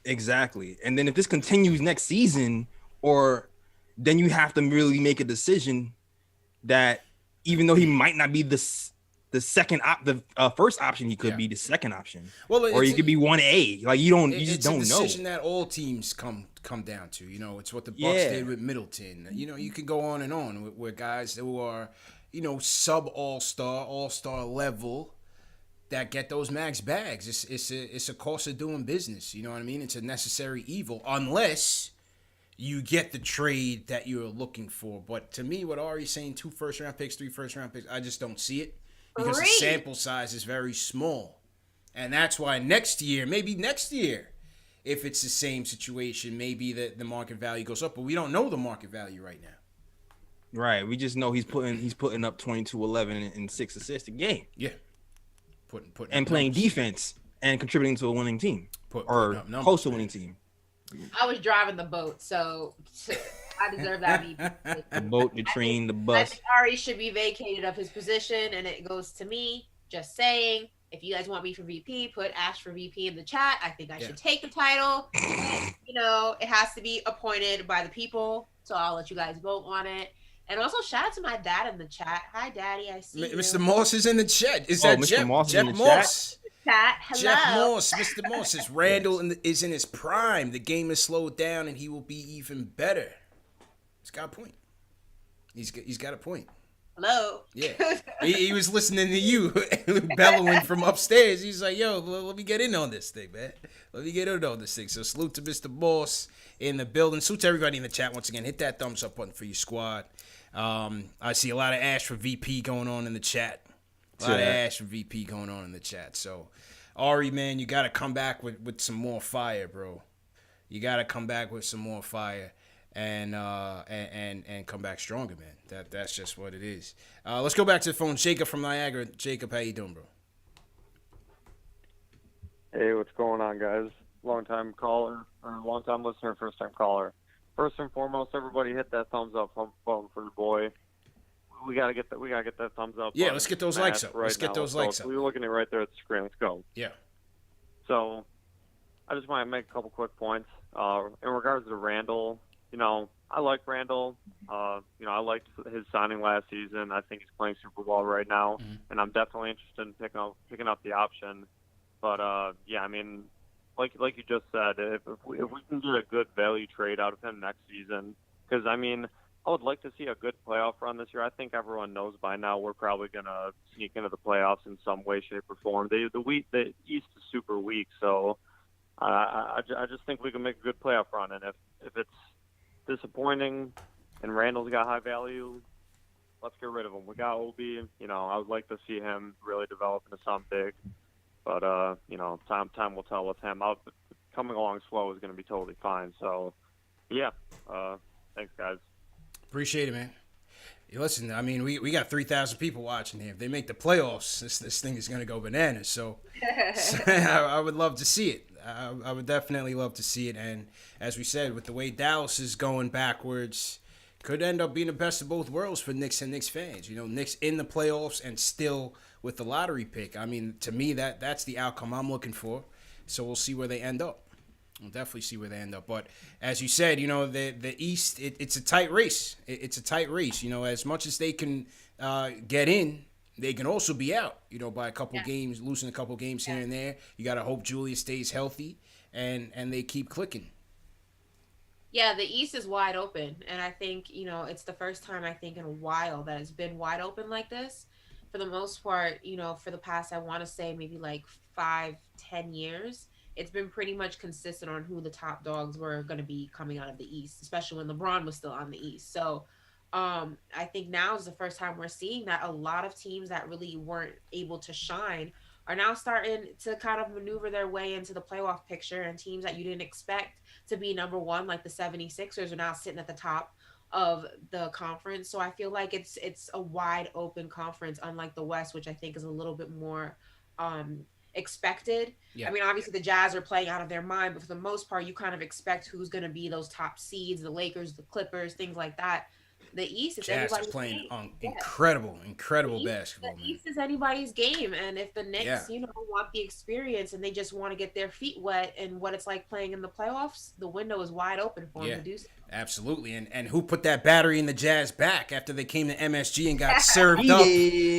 Exactly. And then if this continues next season, then you have to really make a decision that even though he might not be the first option, he could be the second option. Well, or he could be 1A. Like you just don't know. It's a decision that all teams come down to. It's what the Bucks did with Middleton. You can go on and on with guys who are, sub all-star level that get those max bags. It's a cost of doing business. You know what I mean? It's a necessary evil unless you get the trade that you're looking for. But to me, what Ari's saying, 2 first-round picks, 3 first-round picks, I just don't see it. Because the sample size is very small. And that's why maybe next year, if it's the same situation, maybe the market value goes up. But we don't know the market value right now. Right. We just know he's putting up 22, 11, and 6 assists a game. Yeah. And playing defense and contributing to a winning team. Or close to a winning team. I was driving the boat, so I deserve that. The boat, the train, the bus. I think Ari should be vacated of his position, and it goes to me. Just saying, if you guys want me for VP, put Ash for VP in the chat. I think I should take the title. It has to be appointed by the people, so I'll let you guys vote on it. And also, shout out to my dad in the chat. Hi, Daddy. I see you. Mr. Moss is in the chat. Is that Mr. Jeff Moss? Jeff Moss? Chat. Hello. Jeff Moss, Mr. Moss says Randall is in his prime. The game is slowed down, and he will be even better. He's got a point. He's got a point. Hello. Yeah. he was listening to you bellowing from upstairs. He's like, yo, let me get in on this thing, man. Let me get in on this thing. So salute to Mr. Moss in the building. Salute to everybody in the chat once again. Hit that thumbs up button for your squad. I see a lot of Ash for VP going on in the chat. A lot of Ash for VP going on in the chat. So, Ari, man, you got to come back with some more fire, bro. You got to come back with some more fire and come back stronger, man. That's just what it is. Let's go back to the phone. Jacob from Niagara. Jacob, how you doing, bro? Hey, what's going on, guys? Long-time caller, or long-time listener, first-time caller. First and foremost, everybody hit that thumbs up button for the boy. We gotta get that thumbs up. Yeah, let's get those likes up. Let's get those likes up. We're looking at right there at the screen. Let's go. Yeah. So, I just want to make a couple quick points. In regards to Randall, I like Randall. I liked his signing last season. I think he's playing super well right now, and I'm definitely interested in picking up the option. But like you just said, if we can get a good value trade out of him next season, because I would like to see a good playoff run this year. I think everyone knows by now we're probably going to sneak into the playoffs in some way, shape, or form. The East is super weak, so I just think we can make a good playoff run. And if it's disappointing and Randall's got high value, let's get rid of him. We got Obi. I would like to see him really develop into something big. But, time will tell with him. Coming along slow is going to be totally fine. So, yeah, thanks, guys. Appreciate it, man. Listen, I mean, we got 3,000 people watching here. If they make the playoffs, this thing is going to go bananas. So I would love to see it. I would definitely love to see it. And as we said, with the way Dallas is going backwards, could end up being the best of both worlds for Knicks and Knicks fans. Knicks in the playoffs and still with the lottery pick. I mean, to me, that's the outcome I'm looking for. So we'll see where they end up. We'll definitely see where they end up. But as you said, the East, it's a tight race. It's a tight race. As much as they can get in, they can also be out, by a couple games, losing a couple games here and there. You got to hope Julius stays healthy and they keep clicking. Yeah, the East is wide open. And I think, it's the first time I think in a while that it's been wide open like this. For the most part, for the past, I want to say maybe like 5-10 years, it's been pretty much consistent on who the top dogs were going to be coming out of the East, especially when LeBron was still on the East. So I think now is the first time we're seeing that a lot of teams that really weren't able to shine are now starting to kind of maneuver their way into the playoff picture, and teams that you didn't expect to be number one, like the 76ers, are now sitting at the top of the conference. So I feel like it's a wide open conference, unlike the West, which I think is a little bit more expected. Yeah. I mean, obviously the Jazz are playing out of their mind, but for the most part, you kind of expect who's going to be those top seeds, the Lakers, the Clippers, things like that. The East is Jazz are playing incredible basketball. The East is anybody's game, and if the Knicks, want the experience and they just want to get their feet wet and what it's like playing in the playoffs, the window is wide open for them to do so. Absolutely, and who put that battery in the Jazz back after they came to MSG and got served up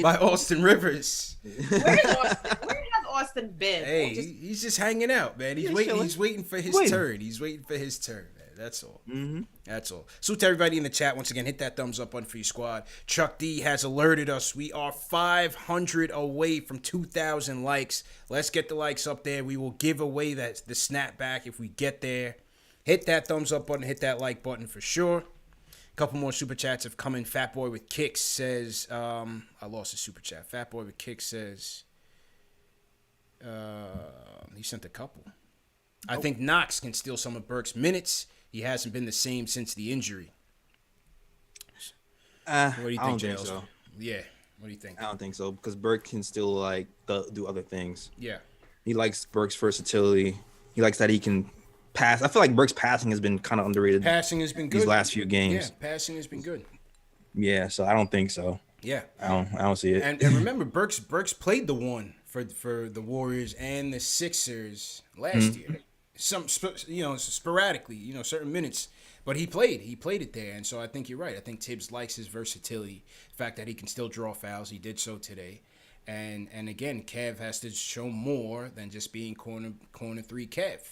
by Austin Rivers? Where has Austin been? Hey, he's just hanging out, man. He's waiting. He's waiting for his turn. He's waiting for his turn. That's all. Mm-hmm. That's all. So to everybody in the chat, once again, hit that thumbs up button for your squad. Chuck D has alerted us. We are 500 away from 2,000 likes. Let's get the likes up there. We will give away the snapback if we get there. Hit that thumbs up button. Hit that like button for sure. A couple more super chats have come in. Fat Boy with Kicks says, I lost a super chat. Fat Boy with Kicks says, he sent a couple. I think Knox can steal some of Burke's minutes. He hasn't been the same since the injury. What do you think, I don't think so. Yeah. What do you think? I don't think so, because Burke can still do other things. Yeah. He likes Burke's versatility. He likes that he can pass. I feel like Burke's passing has been kind of underrated. Passing has been good these last few games. Yeah, passing has been good. Yeah, so I don't think so. Yeah. I don't see it. And remember, Burks played the one for the Warriors and the Sixers last year. Some sporadically, certain minutes, but he played it there, and so I think you're right. I think Tibbs likes his versatility, the fact that he can still draw fouls. He did so today, and again, Kev has to show more than just being corner three Kev.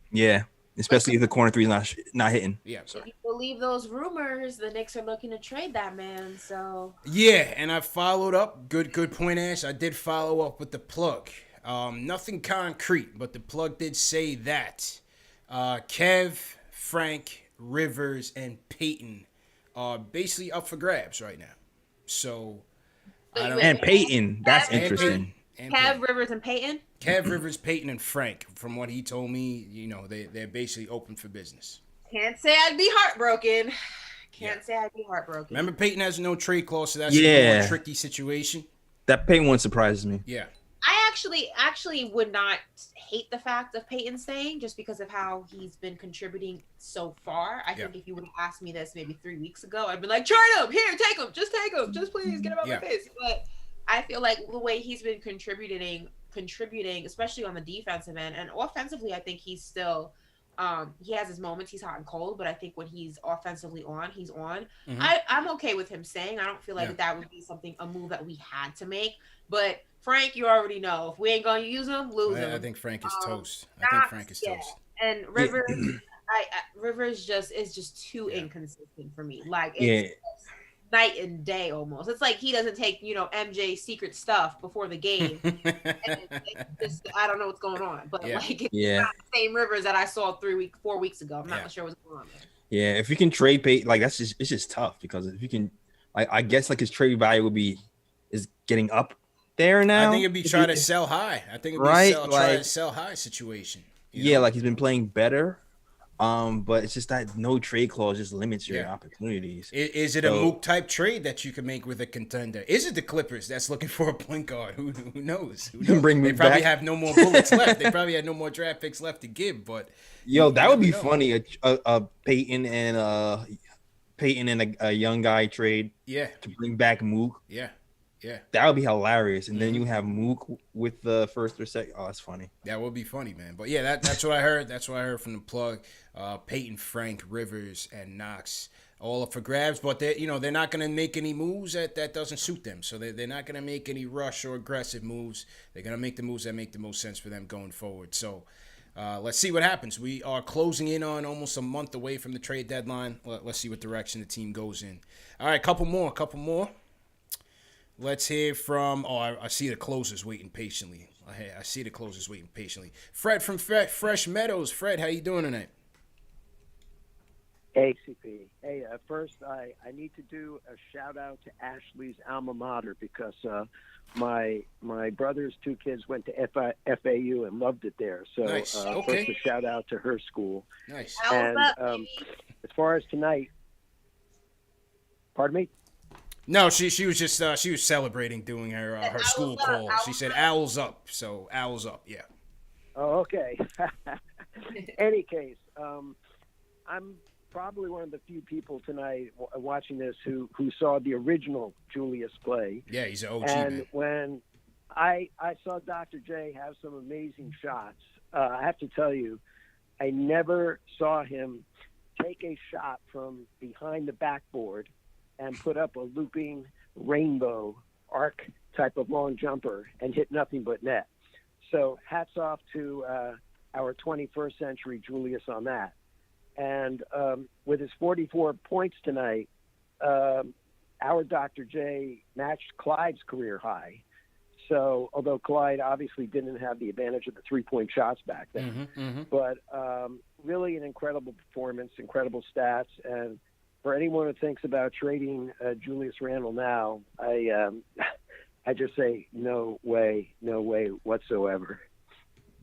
Yeah, especially if the corner three is not hitting. Yeah, sorry. If you believe those rumors, the Knicks are looking to trade that man. So yeah, and I followed up. Good point, Ash. I did follow up with the plug. Nothing concrete, but the plug did say that Kev, Frank, Rivers, and Peyton are basically up for grabs right now. So, and Peyton, that's interesting. Kev, Rivers, and Peyton? Kev, Rivers, Peyton, and Frank. From what he told me, they're basically open for business. Can't say I'd be heartbroken. Say I'd be heartbroken. Remember, Peyton has no trade clause, so that's a more tricky situation. That Peyton one surprises me. Yeah. I actually would not hate the fact of Peyton staying just because of how he's been contributing so far. I think if you would have asked me this maybe 3 weeks ago, I'd be like, trade him, here, take him, just please get him out my face. But I feel like the way he's been contributing, especially on the defensive end and offensively, I think he's still he has his moments. He's hot and cold, but I think when he's offensively on, he's on. Mm-hmm. I'm okay with him staying. I don't feel like that would be a move that we had to make. But Frank, you already know if we ain't gonna use him, lose him. I think Frank is toast. I think Frank is toast. And Rivers, Rivers is just too inconsistent for me. Like Yeah. it's night and day almost. It's like he doesn't take MJ secret stuff before the game. And it's just, I don't know what's going on, but like it's not the same Rivers that I saw 4 weeks ago. I'm not sure what's going on there. Yeah, if you can trade Peyton, like it's just tough because if you can, I guess like his trade value is getting up there now. I think it'd be trying to sell high. I think it'd be try to sell high situation. You know? Like he's been playing better. But it's just that no trade clause just limits your opportunities. Is it a Mook type trade that you can make with a contender? Is it the Clippers that's looking for a point guard? Who knows? Who knows? Bring they Mook probably back. have no more bullets left. They probably had no more draft picks left to give. But that would be funny. A Peyton and a young guy trade. Yeah. To bring back Mook. Yeah. Yeah, that would be hilarious. And then you have Mook with the first or second. Oh, that's funny. That would be funny, man. But yeah, that's what I heard. That's what I heard from the plug. Peyton, Frank, Rivers, and Knox, all up for grabs. But they're not going to make any moves that doesn't suit them. So they're not going to make any rush or aggressive moves. They're going to make the moves that make the most sense for them going forward. So let's see what happens. We are closing in on almost a month away from the trade deadline. Let's see what direction the team goes in. All right, couple more. Let's hear from, I see the closers waiting patiently. I see the closers waiting patiently. Fred from Fresh Meadows. Fred, how you doing tonight? Hey, CP. Hey, first, I need to do a shout-out to Ashley's alma mater because my brother's 2 kids went to FAU and loved it there. So nice. First, a shout-out to her school. Nice. And as far as tonight, pardon me? No, she was just she was celebrating doing her school call. She said owls up, so owls up, yeah. Oh, okay. Any case, I'm probably one of the few people tonight watching this who saw the original Julius play. Yeah, he's an OG, and man. When I saw Dr. J have some amazing shots, I have to tell you, I never saw him take a shot from behind the backboard and put up a looping rainbow arc type of long jumper and hit nothing but net. So hats off to our 21st century Julius on that. And with his 44 points tonight, our Dr. J matched Clyde's career high. So although Clyde obviously didn't have the advantage of the 3-point shots back then, but really an incredible performance, incredible stats. And for anyone who thinks about trading Julius Randle now, I just say no way whatsoever.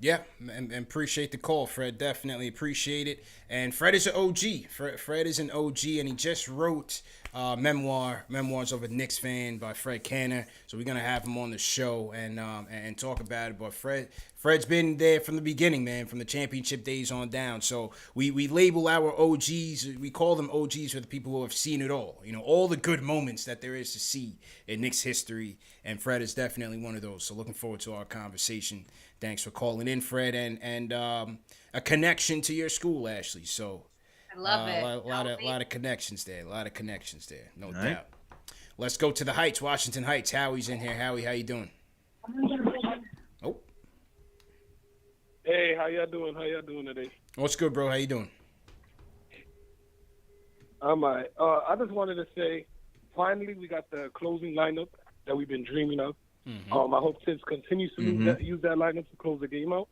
Yeah, and appreciate the call, Fred. Definitely appreciate it. And Fred is an OG. Fred is an OG, and he just wrote memoirs of a Knicks fan by Fred Canner. So we're gonna have him on the show and talk about it. But Fred's been there from the beginning, man, from the championship days on down. So we label our OGs. We call them OGs for the people who have seen it all. All the good moments that there is to see in Knicks history. And Fred is definitely one of those. So looking forward to our conversation. Thanks for calling in, Fred, and a connection to your school, Ashley. So I love it. A lot of connections there. No doubt. Let's go to the Heights, Washington Heights. Howie's in here. Howie, how you doing? Oh. Hey, how y'all doing? How y'all doing today? What's good, bro? How you doing? I'm all right. I just wanted to say, finally, we got the closing lineup that we've been dreaming of. I hope Tibbs continues to use that lineup to close the game out.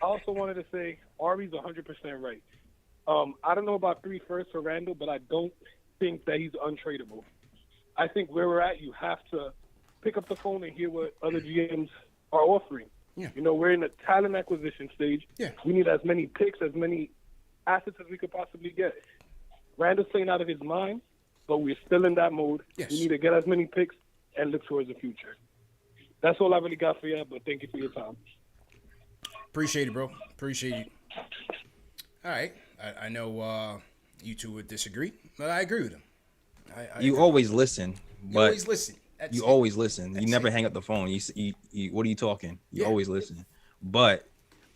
I also wanted to say Ari's 100% right. I don't know about 3 firsts for Randall, but I don't think that he's untradeable. I think where we're at, you have to pick up the phone and hear what other GMs are offering. Yeah. We're in a talent acquisition stage. Yeah. We need as many picks, as many assets as we could possibly get. Randall's playing out of his mind, but we're still in that mode. Yes. We need to get as many picks and look towards the future. That's all I really got for you, but thank you for your time. Appreciate it, bro. Appreciate you. All right. I know you two would disagree, but I agree with him. You always listen. You always listen. You always listen. You never hang up the phone. You what are you talking? You always listen. But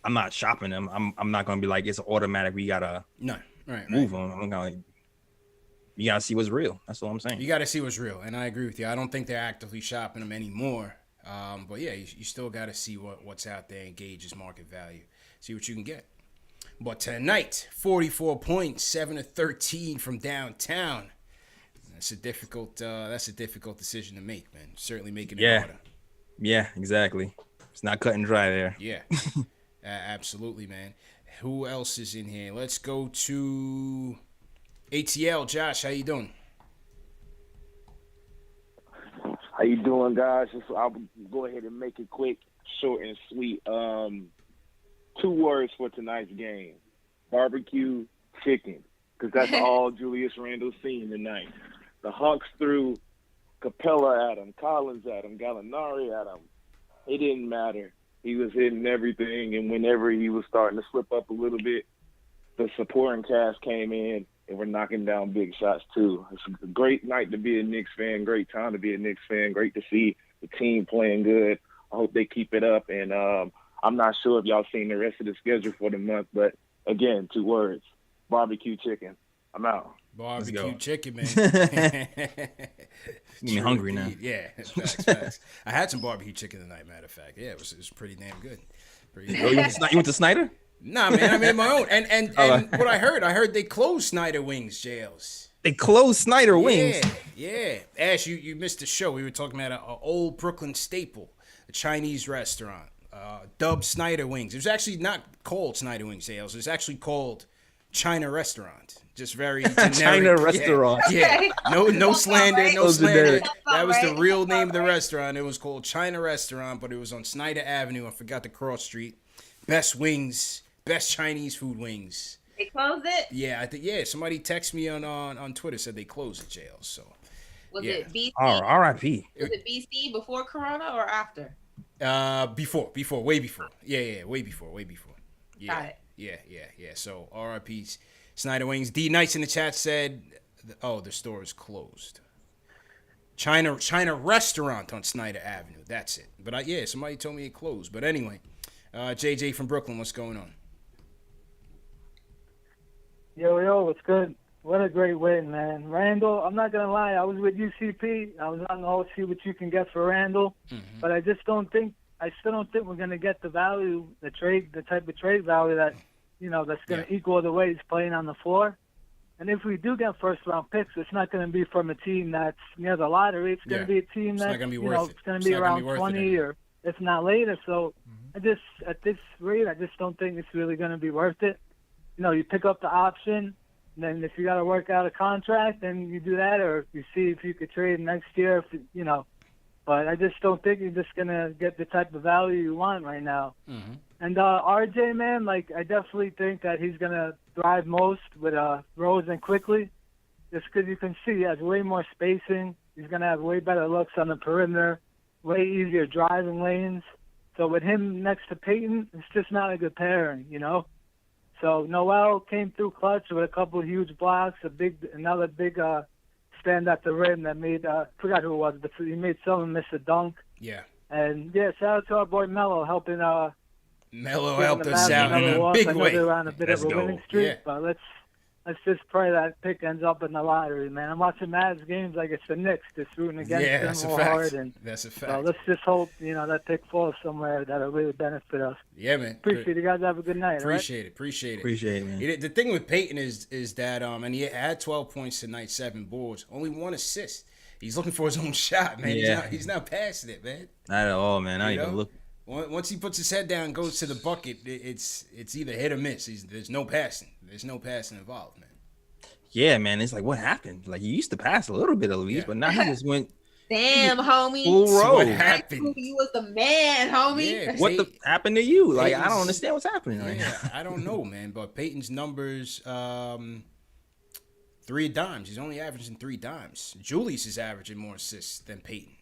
I'm not shopping them. I'm not gonna be like it's automatic. We gotta move them. I'm gonna you gotta see what's real. That's all I'm saying. You gotta see what's real, and I agree with you. I don't think they're actively shopping them anymore. But yeah, you still gotta see what's out there and gauge his market value. See what you can get. But tonight, 44 points, 7 of 13 from downtown. That's a difficult decision to make, man. Certainly making it harder. Yeah, exactly. It's not cut and dry there. Yeah, absolutely, man. Who else is in here? Let's go to ATL. Josh, how you doing? How you doing, guys? I'll go ahead and make it quick, short, and sweet. 2 words for tonight's game: barbecue chicken, because that's all Julius Randle's seen tonight. The Hawks threw Capella at him, Collins at him, Gallinari at him. It didn't matter. He was hitting everything, and whenever he was starting to slip up a little bit, the supporting cast came in and were knocking down big shots too. It's a great night to be a Knicks fan, great time to be a Knicks fan, great to see the team playing good. I hope they keep it up, and I'm not sure if y'all seen the rest of the schedule for the month, but again, 2 words: barbecue chicken. I'm out. Barbecue chicken, man. You hungry now? Yeah, facts. I had some barbecue chicken tonight. Matter of fact, yeah, it was pretty damn good. You went to Snyder? Nah, man, I made my own. And what I heard they closed Snyder Wings jails. They closed Snyder Wings. Yeah. Ash, you missed the show. We were talking about an old Brooklyn staple, a Chinese restaurant, dubbed Snyder Wings. It was actually not called Snyder Wings jails. It was actually called China Restaurant. Just very generic. China Restaurant. Yeah. No slander, no slander. Generic. That was the real name of the restaurant. It was called China Restaurant, but it was on Snyder Avenue. I forgot the cross street. Best wings, best Chinese food wings. They closed it? Yeah, I think somebody texted me on Twitter, said they closed the jail. So Was it BC? R.I.P. Was it BC before Corona or after? Before, way before. Yeah, way before. Yeah. Got it. Yeah. So RIP's Snyder Wings. D Nights in the chat said, the store is closed. China Restaurant on Snyder Avenue. That's it. But somebody told me it closed. But anyway, JJ from Brooklyn, what's going on? Yo, what's good? What a great win, man. Randall, I'm not going to lie. I was with UCP. I was on the whole see what you can get for Randall. Mm-hmm. But I still don't think we're going to get the value, the type of trade value that, that's going to equal the way he's playing on the floor. And if we do get first-round picks, it's not going to be from a team that's near the lottery. It's going to be a team that's, it's going to be around 20 or if not later. So at this rate, I just don't think it's really going to be worth it. You pick up the option. And then if you got to work out a contract, then you do that, or you see if you could trade next year. But I just don't think you're just gonna get the type of value you want right now. Mm-hmm. And RJ, man, I definitely think that he's gonna thrive most with Rose and Quickly, just because you can see he has way more spacing. He's gonna have way better looks on the perimeter, way easier driving lanes. So with him next to Peyton, it's just not a good pairing, So Noel came through clutch with a couple of huge blocks, another big stand at the rim that made forgot who it was, but he made someone miss a dunk. Yeah. And shout out to our boy Melo helping. Melo helped us out in a big way. They're on a bit of a winning streak, but let's just pray that pick ends up in the lottery, man. I'm watching Mavs games like it's the Knicks, just rooting against them real hard. And that's a fact. So let's just hope that pick falls somewhere that'll really benefit us. Yeah, man. Appreciate you guys. Have a good night. Appreciate it, man. The thing with Peyton is that and he had 12 points tonight, 7 boards, only 1 assist. He's looking for his own shot, man. Yeah. He's not passing it, man. Not at all, man. Not even look. Once he puts his head down and goes to the bucket, it's either hit or miss. There's no passing. There's no passing involved, man. Yeah, man. It's like, what happened? Like, he used to pass a little bit at least, but now he just went. Damn, homie. Full row. What happened? You was the man, homie. Yeah, what happened to you? Like, I don't understand what's happening right now. I don't know, man. But Peyton's numbers, 3 dimes. He's only averaging 3 dimes. Julius is averaging more assists than Peyton.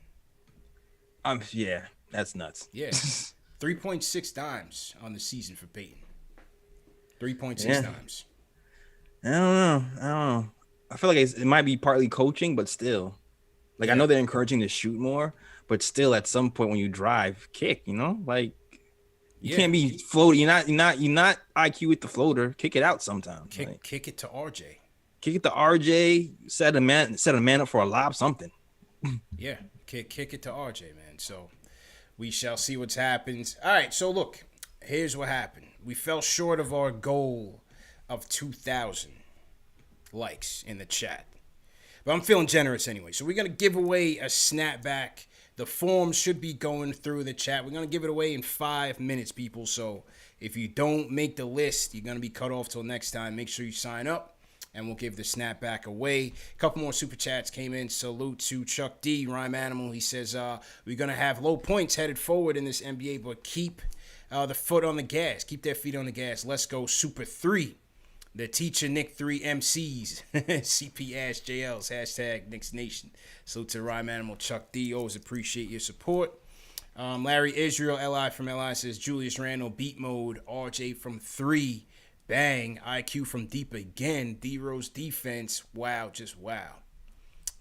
Yeah, that's nuts. Yeah, 3.6 dimes on the season for Peyton. 3.6 dimes. I don't know. I feel like it might be partly coaching, but still. I know they're encouraging to shoot more, but still at some point when you drive, kick, you can't be floating. You're not IQ with the floater. Kick it out sometimes. Kick it to RJ. Kick it to RJ, set a man up for a lob, something. Yeah, kick it to RJ, man. So we shall see what happens. All right, so look, here's what happened. We fell short of our goal of 2,000 likes in the chat. But I'm feeling generous anyway. So we're going to give away a snapback. The form should be going through the chat. We're going to give it away in 5 minutes, people. So if you don't make the list, you're going to be cut off till next time. Make sure you sign up, and we'll give the snapback away. A couple more super chats came in. Salute to Chuck D, Rhyme Animal. He says, we're going to have low points headed forward in this NBA, but keep the foot on the gas. Keep their feet on the gas. Let's go Super 3. The Teacher Nick 3 MCs, CP Ash JLs, hashtag Knicks Nation. So to Rhyme Animal, Chuck D, always appreciate your support. Larry Israel, LI from LI says, Julius Randle, beat mode, RJ from 3, bang, IQ from deep again, D-Rose defense, wow, just wow.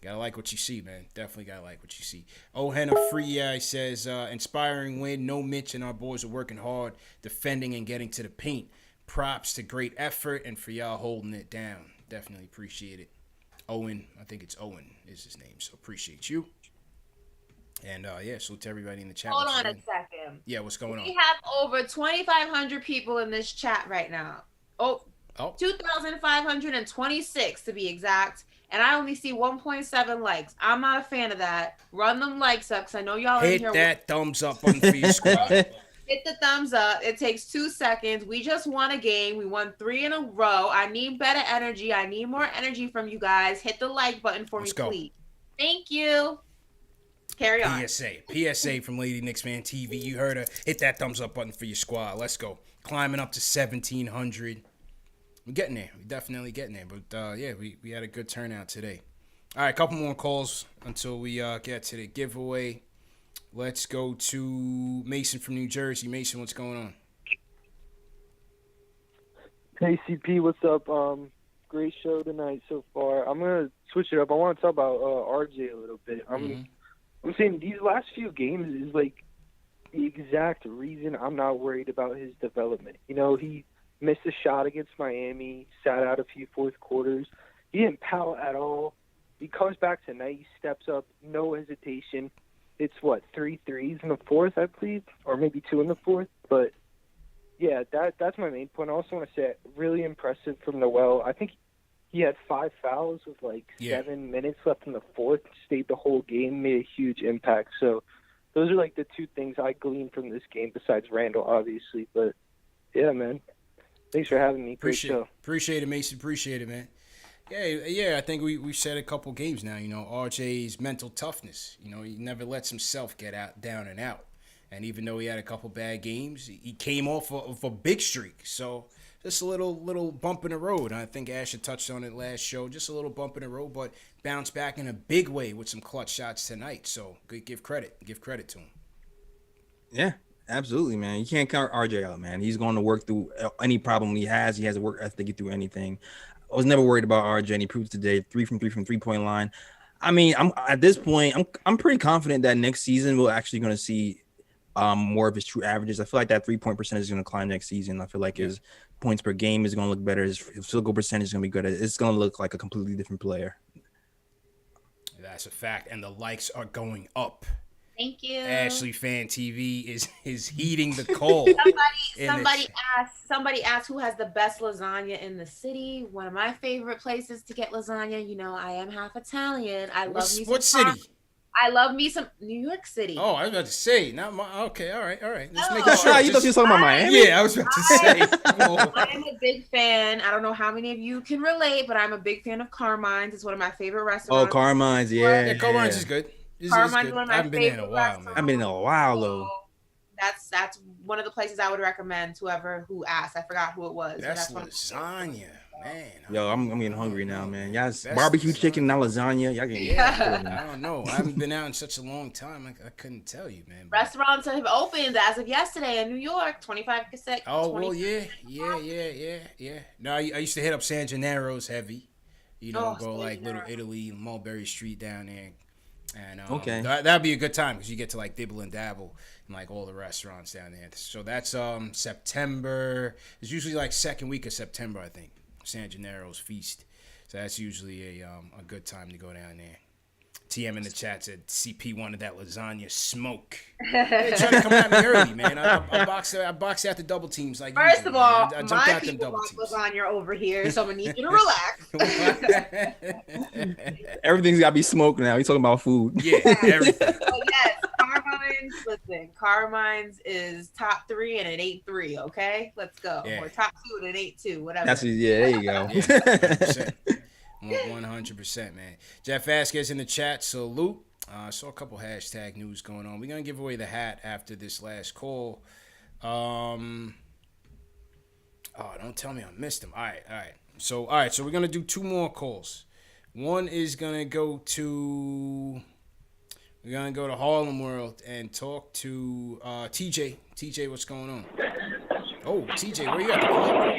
Gotta like what you see, man. Definitely gotta like what you see. Oh, Henna Free says, inspiring win, no Mitch, and our boys are working hard, defending and getting to the paint. Props to great effort and for y'all holding it down. Definitely appreciate it. Owen, I think it's Owen is his name, so appreciate you. And salute to everybody in the chat. Hold on a second. Yeah, what's going on? We have over 2,500 people in this chat right now. 2,526 to be exact. And I only see 1.7 likes. I'm not a fan of that. Run them likes up because I know y'all in here. Hit that thumbs up button for your squad. Hit the thumbs up. It takes 2 seconds. We just won a game. We won 3 in a row. I need better energy. I need more energy from you guys. Hit the like button for me, please. Thank you. Carry on. PSA from Lady KnicksFanTV. You heard her. Hit that thumbs up button for your squad. Let's go. Climbing up to 1,700. We're getting there. We're definitely getting there. But, we had a good turnout today. All right, a couple more calls until we get to the giveaway. Let's go to Mason from New Jersey. Mason, what's going on? Hey, CP, what's up? Great show tonight so far. I'm going to switch it up. I want to talk about RJ a little bit. I'm saying these last few games is like the exact reason I'm not worried about his development. You know, he missed a shot against Miami, sat out a few fourth quarters. He didn't pout at all. He comes back tonight. He steps up, no hesitation. It's 3 threes in the fourth, I believe, or maybe 2 in the fourth. But yeah, that's my main point. I also want to say really impressive from Noel. I think he had 5 fouls with 7 minutes left in the fourth, stayed the whole game, made a huge impact. So those are the 2 things I gleaned from this game besides Randall, obviously. But yeah, man, thanks for having me. Great show. Appreciate it, Mason. Appreciate it, man. Yeah, I think we've said a couple games now, RJ's mental toughness. He never lets himself get down and out. And even though he had a couple bad games, he came off of a big streak. So just a little bump in the road. I think Asher touched on it last show. Just a little bump in the road, but bounced back in a big way with some clutch shots tonight. So give credit to him. Yeah, absolutely, man. You can't count RJ out, man. He's going to work through any problem he has. He has a work ethic to get through anything. I was never worried about RJ, and he proved today 3 from 3 from 3-point line. I mean, I'm at this point, I'm pretty confident that next season we're actually going to see more of his true averages. I feel like that 3-point percentage is going to climb next season. I feel like his points per game is going to look better. His field goal percentage is going to be good. It's going to look like a completely different player. That's a fact, and the likes are going up. Thank you. Ashley Fan TV is heeding the call. Somebody asked who has the best lasagna in the city. One of my favorite places to get lasagna. I am half Italian. What city? I love me some New York City. Oh, I was about to say, okay, all right. Just making sure. You thought you were talking about Miami? Yeah, I was about to say. I'm a big fan. I don't know how many of you can relate, but I'm a big fan of Carmine's. It's one of my favorite restaurants. Oh, Carmine's, yeah. Yeah, Carmine's is good. Carmine's one of my I haven't been there in a while, man. I've been in a while, though. That's one of the places I would recommend to who asked. I forgot who it was. That's lasagna, man. Yo, I'm getting hungry now, man. Y'all's barbecue chicken, not lasagna. Y'all getting I don't know. I haven't been out in such a long time. I couldn't tell you, man. Restaurants have opened as of yesterday in New York. 25%. Oh, well, yeah. No, I used to hit up San Gennaro's heavy. Go Little Italy, Mulberry Street down there. And okay, that'd be a good time because you get to dibble and dabble in all the restaurants down there. So that's September. It's usually second week of September, I think. San Gennaro's feast. So that's usually a good time to go down there. TM in the chat said CP wanted that lasagna smoke. They trying to come at me early, man. I box out the double teams like First usual, of all, man. I jumped my out them people double want teams. lasagna over here, so I'm gonna need you to relax. Everything's gotta be smoked now. We talking about food. Yeah, everything. But yes, Carmine's. Listen, Carmine's is top 3 and an 8-3. Okay, let's go. Yeah. Or top 2 and an 8-2, whatever. That's there you go. Yeah, 100%. 100%, man. Jeff Vasquez in the chat. Salute. I saw a couple hashtag news going on. We're gonna give away the hat after this last call. Oh, don't tell me I missed him. All right. So we're gonna do 2 more calls. One is gonna go to Harlem World and talk to TJ. TJ, what's going on? Oh, TJ, where you at?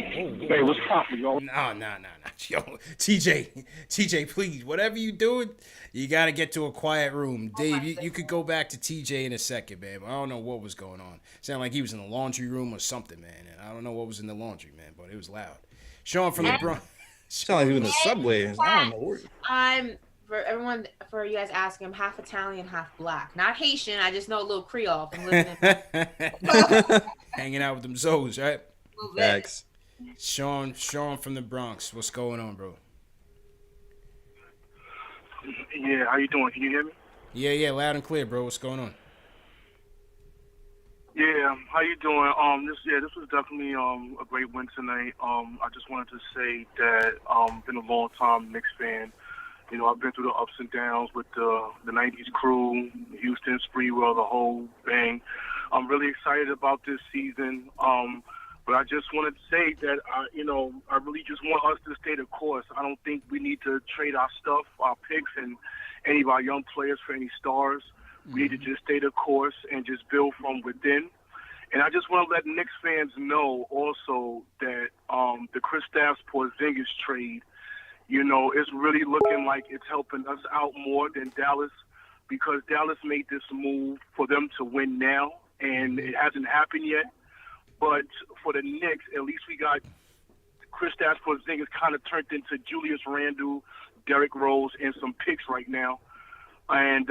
Hey, what's poppin', yo? Nah. Yo, TJ, please, whatever you doing, you got to get to a quiet room. Dave, you could go back to TJ in a second, man. I don't know what was going on. Sounded like he was in the laundry room or something, man. And I don't know what was in the laundry, man, but it was loud. Sean from the Bronx. Sound like he was in the subway. I don't know where. I'm for you guys asking. I'm half Italian, half black. Not Haitian. I just know a little Creole from living in. Hanging out with them Zoes, right? Facts. Sean from the Bronx. What's going on, bro? Yeah, how you doing? Can you hear me? Yeah, loud and clear, bro. What's going on? Yeah, how you doing? This was definitely a great win tonight. I just wanted to say that been a long time Knicks fan. You know, I've been through the ups and downs with the '90s crew, Houston, Spreewell, the whole bang. I'm really excited about this season. But I just wanted to say that I really just want us to stay the course. I don't think we need to trade our stuff, our picks, and any of our young players for any stars. We need to just stay the course and just build from within. And I just want to let Knicks fans know also that the Kristaps Porzingis trade, it's really looking like it's helping us out more than Dallas, because Dallas made this move for them to win now, and it hasn't happened yet. But for the Knicks, at least we got Kristaps Porzingis kind of turned into Julius Randle, Derrick Rose, and some picks right now. And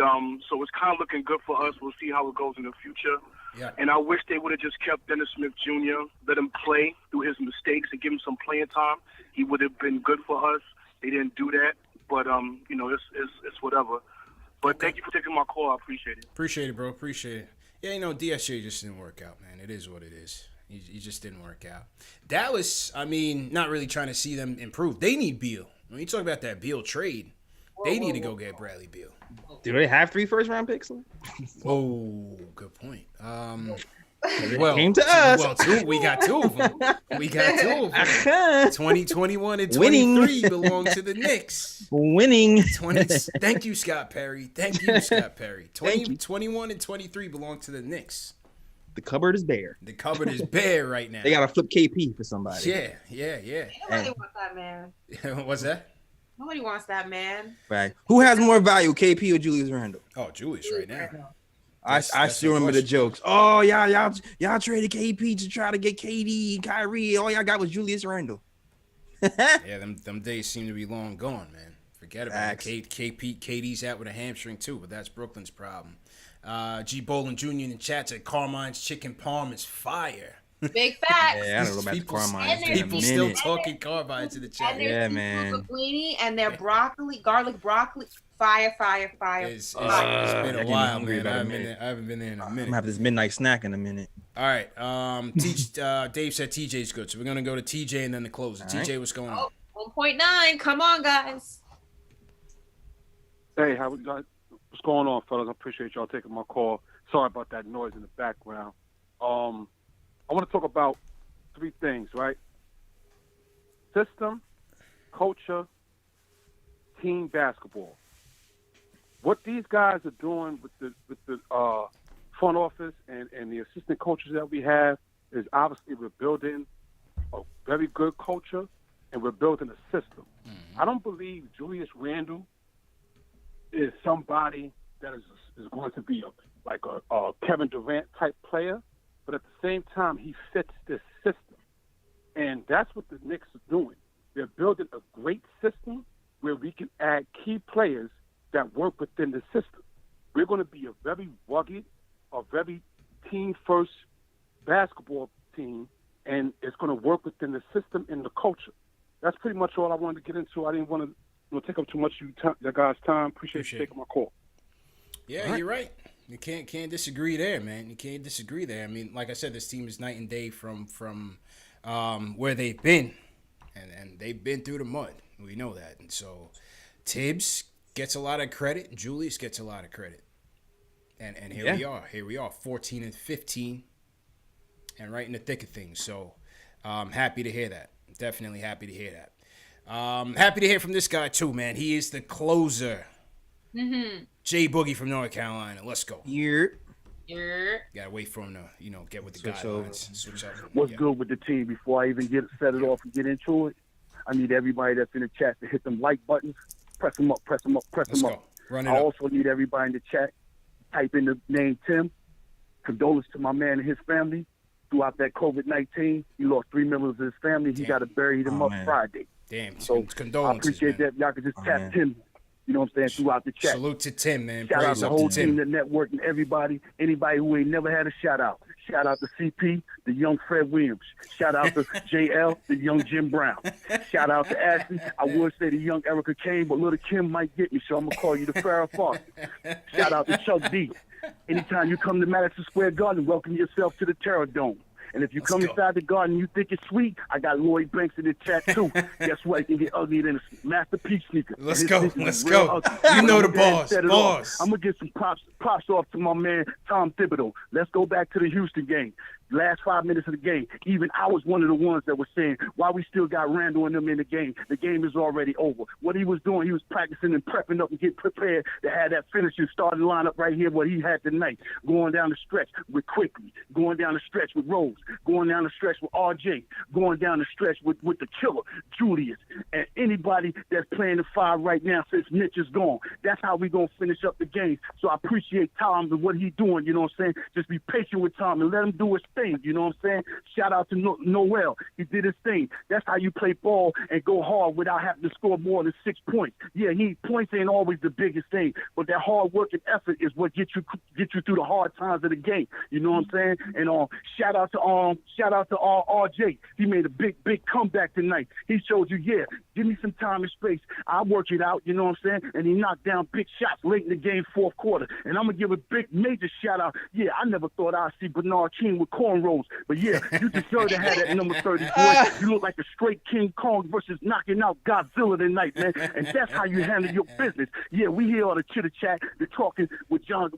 so it's kind of looking good for us. We'll see how it goes in the future. Yeah. And I wish they would have just kept Dennis Smith Jr., let him play through his mistakes and give him some playing time. He would have been good for us. They didn't do that. But, it's whatever. But thank you for taking my call. I appreciate it. Appreciate it, bro. Appreciate it. Yeah, DSJ just didn't work out, man. It is what it is. He just didn't work out. Dallas, not really trying to see them improve. They need Beal. When you talk about that Beal trade, they need to go get Bradley Beal. Do they have 3 first-round picks? Oh, good point. Came to us. Well, we got 2 of them. 2021 and 23 belong to the Knicks. Winning. Thank you, Scott Perry. 21 and 23 belong to the Knicks. The cupboard is bare. The cupboard is bare right now. They gotta flip KP for somebody. Yeah. Nobody wants that man. What's that? Nobody wants that man. Right. Who has more value, KP or Julius Randle? Oh, Julius right now. I still remember the jokes. Oh, y'all traded KP to try to get KD, Kyrie. All y'all got was Julius Randle. Yeah, them days seem to be long gone, man. Forget about it. KD's out with a hamstring too, but that's Brooklyn's problem. G. Bolin Jr. in the chat said Carmine's chicken parm is fire. Big facts. Yeah, I don't know about Carmine's. People still talking Carmine's in the chat. Yeah, man. Linguine and their garlic broccoli, fire. It's been a while, man. I haven't been there in a minute. I'm gonna have this midnight snack in a minute. All right. Dave said TJ's good, so we're gonna go to TJ and then the closer. TJ, what's going on? 1.9. Come on, guys. Hey, what's going on, fellas? I appreciate y'all taking my call. Sorry about that noise in the background. I want to talk about 3 things, right? System, culture, team basketball. What these guys are doing with the front office and the assistant coaches that we have is obviously we're building a very good culture and we're building a system. I don't believe Julius Randle is somebody that is going to be a Kevin Durant type player, but at the same time he fits this system, and that's what the Knicks are doing. They're building a great system where we can add key players that work within the system. We're going to be a very rugged, a very team-first basketball team, and it's going to work within the system and the culture. That's pretty much all I wanted to get into. I didn't want to take up too much of your guys' time. Appreciate you taking my call. Yeah, you're right. You can't disagree there, man. You can't disagree there. I mean, like I said, this team is night and day from where they've been, and they've been through the mud. We know that, and so Tibbs gets a lot of credit. Julius gets a lot of credit, and here we are, 14 and 15, and right in the thick of things. So, happy to hear that. Definitely happy to hear that. Happy to hear from this guy too, man. He is the closer. Mm-hmm. Jay Boogie from North Carolina. Let's go. Gotta wait for him to, get with the guidelines. Switch over. What's good with the team? Before I even set it off and get into it, I need everybody that's in the chat to hit them like buttons. Press them up, press them up, press them up. Run it I up. also need everybody in the chat, type in the name Tim. Condolences to my man and his family. Throughout that COVID-19, he lost 3 members of his family. He got to bury them up Friday. Damn, so condolences, I appreciate that. Y'all can just tap Tim. You know what I'm saying? Throughout the chat. Salute to Tim, man. Shout out Praise to the up whole to Tim. team, the network, and everybody. Anybody who ain't never had a shout out. Shout out to CP, the young Fred Williams. Shout out to JL, the young Jim Brown. Shout out to Ashley. I would say the young Erica Kane, but little Kim might get me, so I'm going to call you the Farrah Fawcett. Shout out to Chuck D. Anytime you come to Madison Square Garden, welcome yourself to the Terror Dome. And if you come inside the garden and you think it's sweet, I got Lloyd Banks in the chat too. Guess what? It can get uglier than a Master Peach sneaker. Let's go. You know the boss. I'm going to get some props off to my man, Tom Thibodeau. Let's go back to the Houston game. Last 5 minutes of the game, even I was one of the ones that was saying, why we still got Randall and them in the game? The game is already over. What he was doing, he was practicing and prepping up and getting prepared to have that finishing starting lineup right here, what he had tonight. Going down the stretch with Quickly, going down the stretch with Rose, going down the stretch with RJ, going down the stretch with the killer, Julius, and anybody that's playing the 5 right now since Mitch is gone. That's how we going to finish up the game. So I appreciate Tom and what he's doing, you know what I'm saying? Just be patient with Tom and let him do his thing. You know what I'm saying? Shout out to Noel. He did his thing. That's how you play ball and go hard without having to score more than 6 points. Yeah, points ain't always the biggest thing, but that hard work and effort is what gets you through the hard times of the game. You know what I'm saying? And shout out to RJ. He made a big comeback tonight. He showed you, give me some time and space. I'll work it out. You know what I'm saying? And he knocked down big shots late in the game, fourth quarter. And I'm gonna give a big major shout out. Yeah, I never thought I'd see Bernard King with cornrows, but yeah, you deserve to have that number 30 boy. You look like a straight King Kong versus knocking out Godzilla tonight, man. And that's how you handle your business. Yeah, we hear all the chitter chat. They're talking with John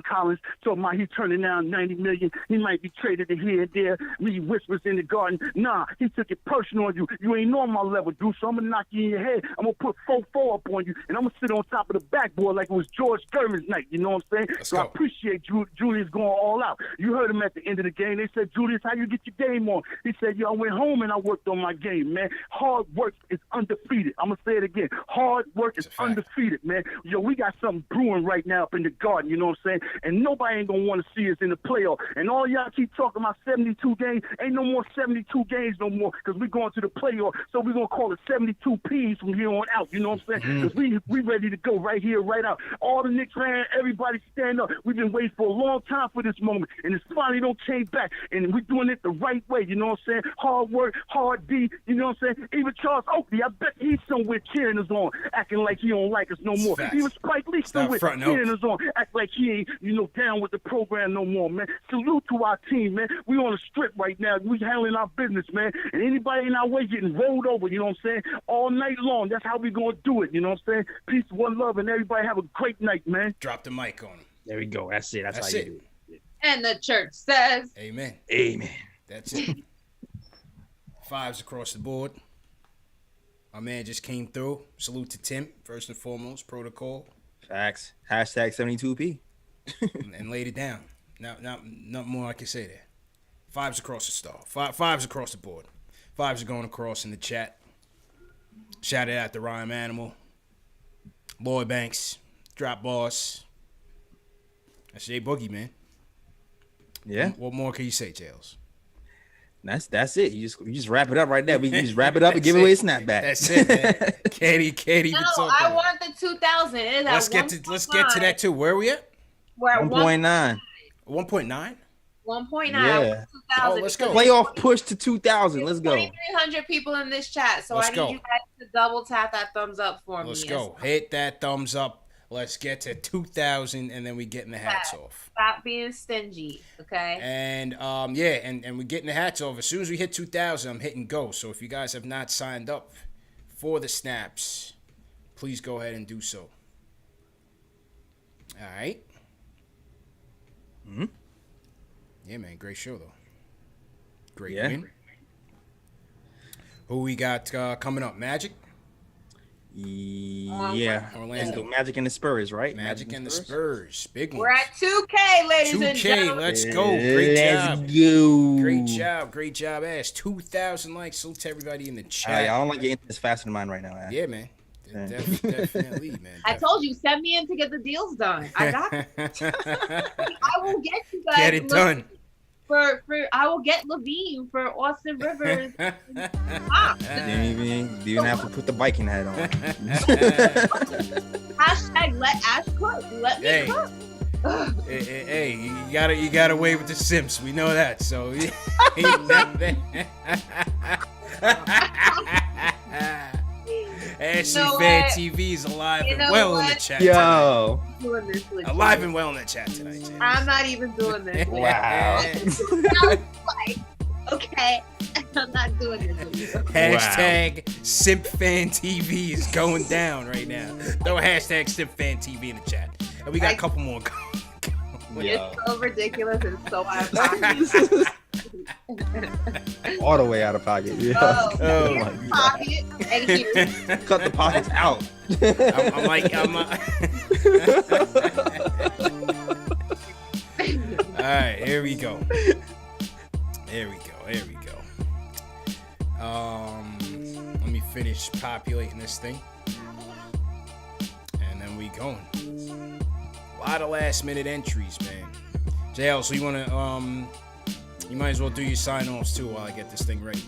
Collins, talking about he turning down $90 million. He might be traded to here and there. Me whispers in the garden. Nah, he took it personal on you. You ain't on my level, dude. So I'm gonna knock you in your head. I'm gonna put 4-4 up on you, and I'm gonna sit on top of the backboard like it was George German's night. You know what I'm saying? So I appreciate Julius going all out. You heard him at the end of the game. They said, Julius, how you get your game on? He said, yo, I went home and I worked on my game, man. Hard work is undefeated. I'm gonna say it again. Hard work is undefeated, man. Yo, we got something brewing right now up in the garden. You know what I'm saying? And nobody ain't gonna want to see us in the playoff. And all y'all keep talking about 72 games. Ain't no more 72 games no more, because we're going to the playoff. So we're gonna call it 72 P's from here on out. You know what I'm saying? Because we ready to go right here, right out. All the Knicks fans, everybody stand up. We've been waiting for a long time for this moment, and it's finally don't change back. And we're doing it the right way. You know what I'm saying? Hard work, hard D. You know what I'm saying? Even Charles Oakley, I bet he's somewhere cheering us on, acting like he don't like us no more. Even Spike Lee somewhere cheering us on, act like he ain't, down with the program no more, man. Salute to our team, man. We on the strip right now. We handling our business, man. And anybody in our way getting rolled over, you know what I'm saying? All night long. That's how we gonna do it, you know what I'm saying? Peace, one love, and everybody have a great night, man. Drop the mic on him. There we go. That's it. That's how you do it. And the church says, Amen. Amen. That's it. 5s across the board. My man just came through. Salute to Tim, first and foremost. Protocol. Facts. Hashtag 72P. and laid it down. Not more I can say there. 5s across the star. 5s across the board. 5s are going across in the chat. Shout it out to Rhyme Animal. Lloyd Banks. Drop Boss. That's Jay Boogie, man. Yeah. What more can you say, Jails? That's it. You just wrap it up right there. We can just wrap it up and give away a snapback. That's it, man. Can't even No, talk I about want the 2,000. It is let's get to that too. Where are we at? We're at 1.9. 1.9. 1.9. Yeah. 2,000. Let's go. Playoff push to 2,000. Let's go. 2,300 people in this chat, so Let's I need go. you guys to double tap that thumbs up for me. Let's go. Hit that thumbs up. Let's get to 2,000, and then we getting the hats off. Stop being stingy, okay? And and we're getting the hats off. As soon as we hit 2,000, I'm hitting go. So if you guys have not signed up for the snaps, please go ahead and do so. All right. Mm-hmm. Yeah, man. Great show, though. Great Yeah. win. Who we got coming up? Magic? Yeah. Orlando. Magic and the Spurs, right? Magic and the Spurs. Big one. We're at 2K, ladies and 2K, gentlemen. let's go. Great job. Let's go. Great job, Ash. 2,000 likes. Salute to everybody in the I chat. don't like getting this faster than mine right now. Yeah, man. Definitely, man. I told you, send me in to get the deals done. I got I will get you guys. Get it done. For I will get Levine for Austin Rivers. Didn't even have to put the biking hat on. Hashtag let Ash cook. Let me cook. Hey, you gotta wait with the Simps. We know that. So Ashley Fan TV is alive and well in the chat. Yo. Doing this with Alive you. and well in the chat tonight. James. I'm not even doing this. Wow. Okay. I'm not doing this with you. Hashtag Simp Fan TV is going down right now. Throw hashtag Simp Fan TV in the chat. And we got a couple more. It's so ridiculous and so out of pocket. All the way out of pocket. Yeah. Oh my God. Pocket and here. Cut the pockets out. All right, here we go. Let me finish populating this thing, and then we going. A lot of last minute entries, man. JL, so you wanna you might as well do your sign-offs too while I get this thing ready.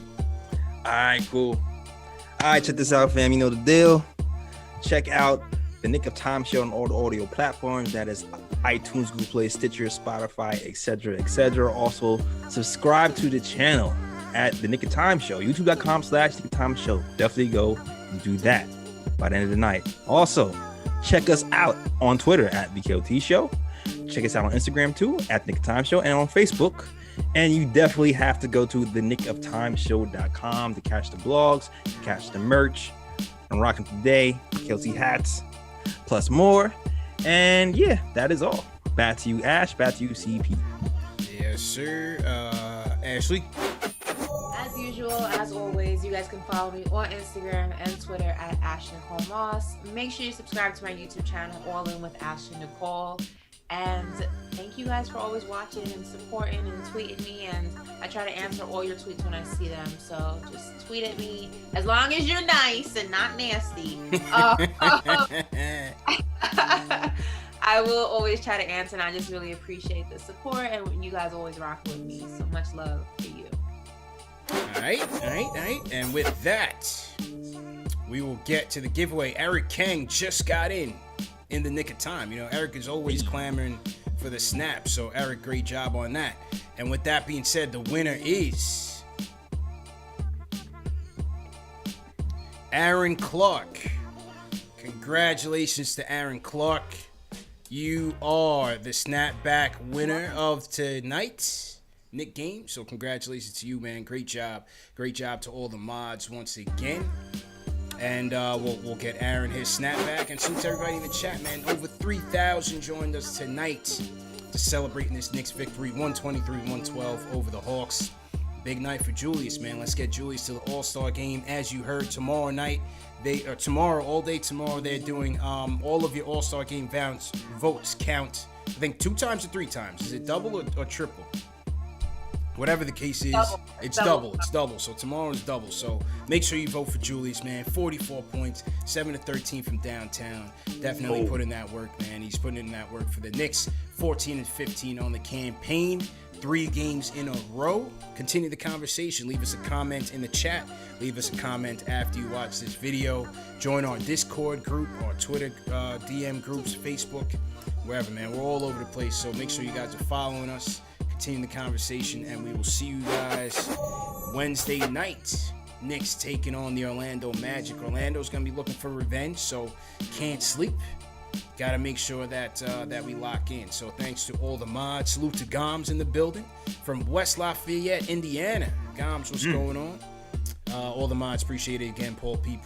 All right, cool. All right, check this out, fam. You know the deal. Check out the Nick of Time show on all the audio platforms. That is iTunes, Google Play, Stitcher, Spotify, etc., etc. Also, subscribe to the channel at the Nick of Time show, youtube.com/Nick of Time show. Definitely go and do that by the end of the night. Also, check us out on Twitter at BKOT Show. Check us out on Instagram too at Nick of Time Show, and on Facebook. And you definitely have to go to the nickoftimeshow.com to catch the blogs, to catch the merch. I'm rocking today, KLT hats, plus more. And yeah, that is all. Back to you, Ash. Back to you, CP. Yes, sir. Ashley. As usual, as always, you guys can follow me on Instagram and Twitter at Ash Nicole Moss. Make sure you subscribe to my YouTube channel, All In with Ashley Nicole. And thank you guys for always watching and supporting and tweeting me. And I try to answer all your tweets when I see them. So just tweet at me as long as you're nice and not nasty. I will always try to answer, and I just really appreciate the support and you guys always rock with me. So much love for you. All right. And with that, we will get to the giveaway. Eric Kang just got in the nick of time. You know, Eric is always clamoring for the snap. So, Eric, great job on that. And with that being said, the winner is Aaron Clark. Congratulations to Aaron Clark. You are the snapback winner of tonight's Nick game. So congratulations to you, man. Great job. Great job to all the mods once again. And we'll get Aaron his snapback. And salute to everybody in the chat, man. Over 3,000 joined us tonight to celebrating this Knicks victory. 123-112 over the Hawks. Big night for Julius, man. Let's get Julius to the All-Star game. As you heard, tomorrow night, all day tomorrow, they're doing all of your All-Star game votes count. I think 2 times or 3 times. Is it double or triple? Whatever the case is, it's double. It's double. So tomorrow is double. So make sure you vote for Julius, man. 44 points, 7-13 from downtown. Definitely put in that work, man. He's putting in that work for the Knicks. 14-15 on the campaign. 3 games in a row. Continue the conversation. Leave us a comment in the chat. Leave us a comment after you watch this video. Join our Discord group, our Twitter DM groups, Facebook, wherever, man. We're all over the place, so make sure you guys are following us. Continue the conversation, and we will see you guys Wednesday night. Knicks taking on the Orlando Magic. Orlando's going to be looking for revenge, so can't sleep. Got to make sure that we lock in. So thanks to all the mods. Salute to Goms in the building from West Lafayette, Indiana. Goms, what's going on? All the mods, appreciate it again. Paul P,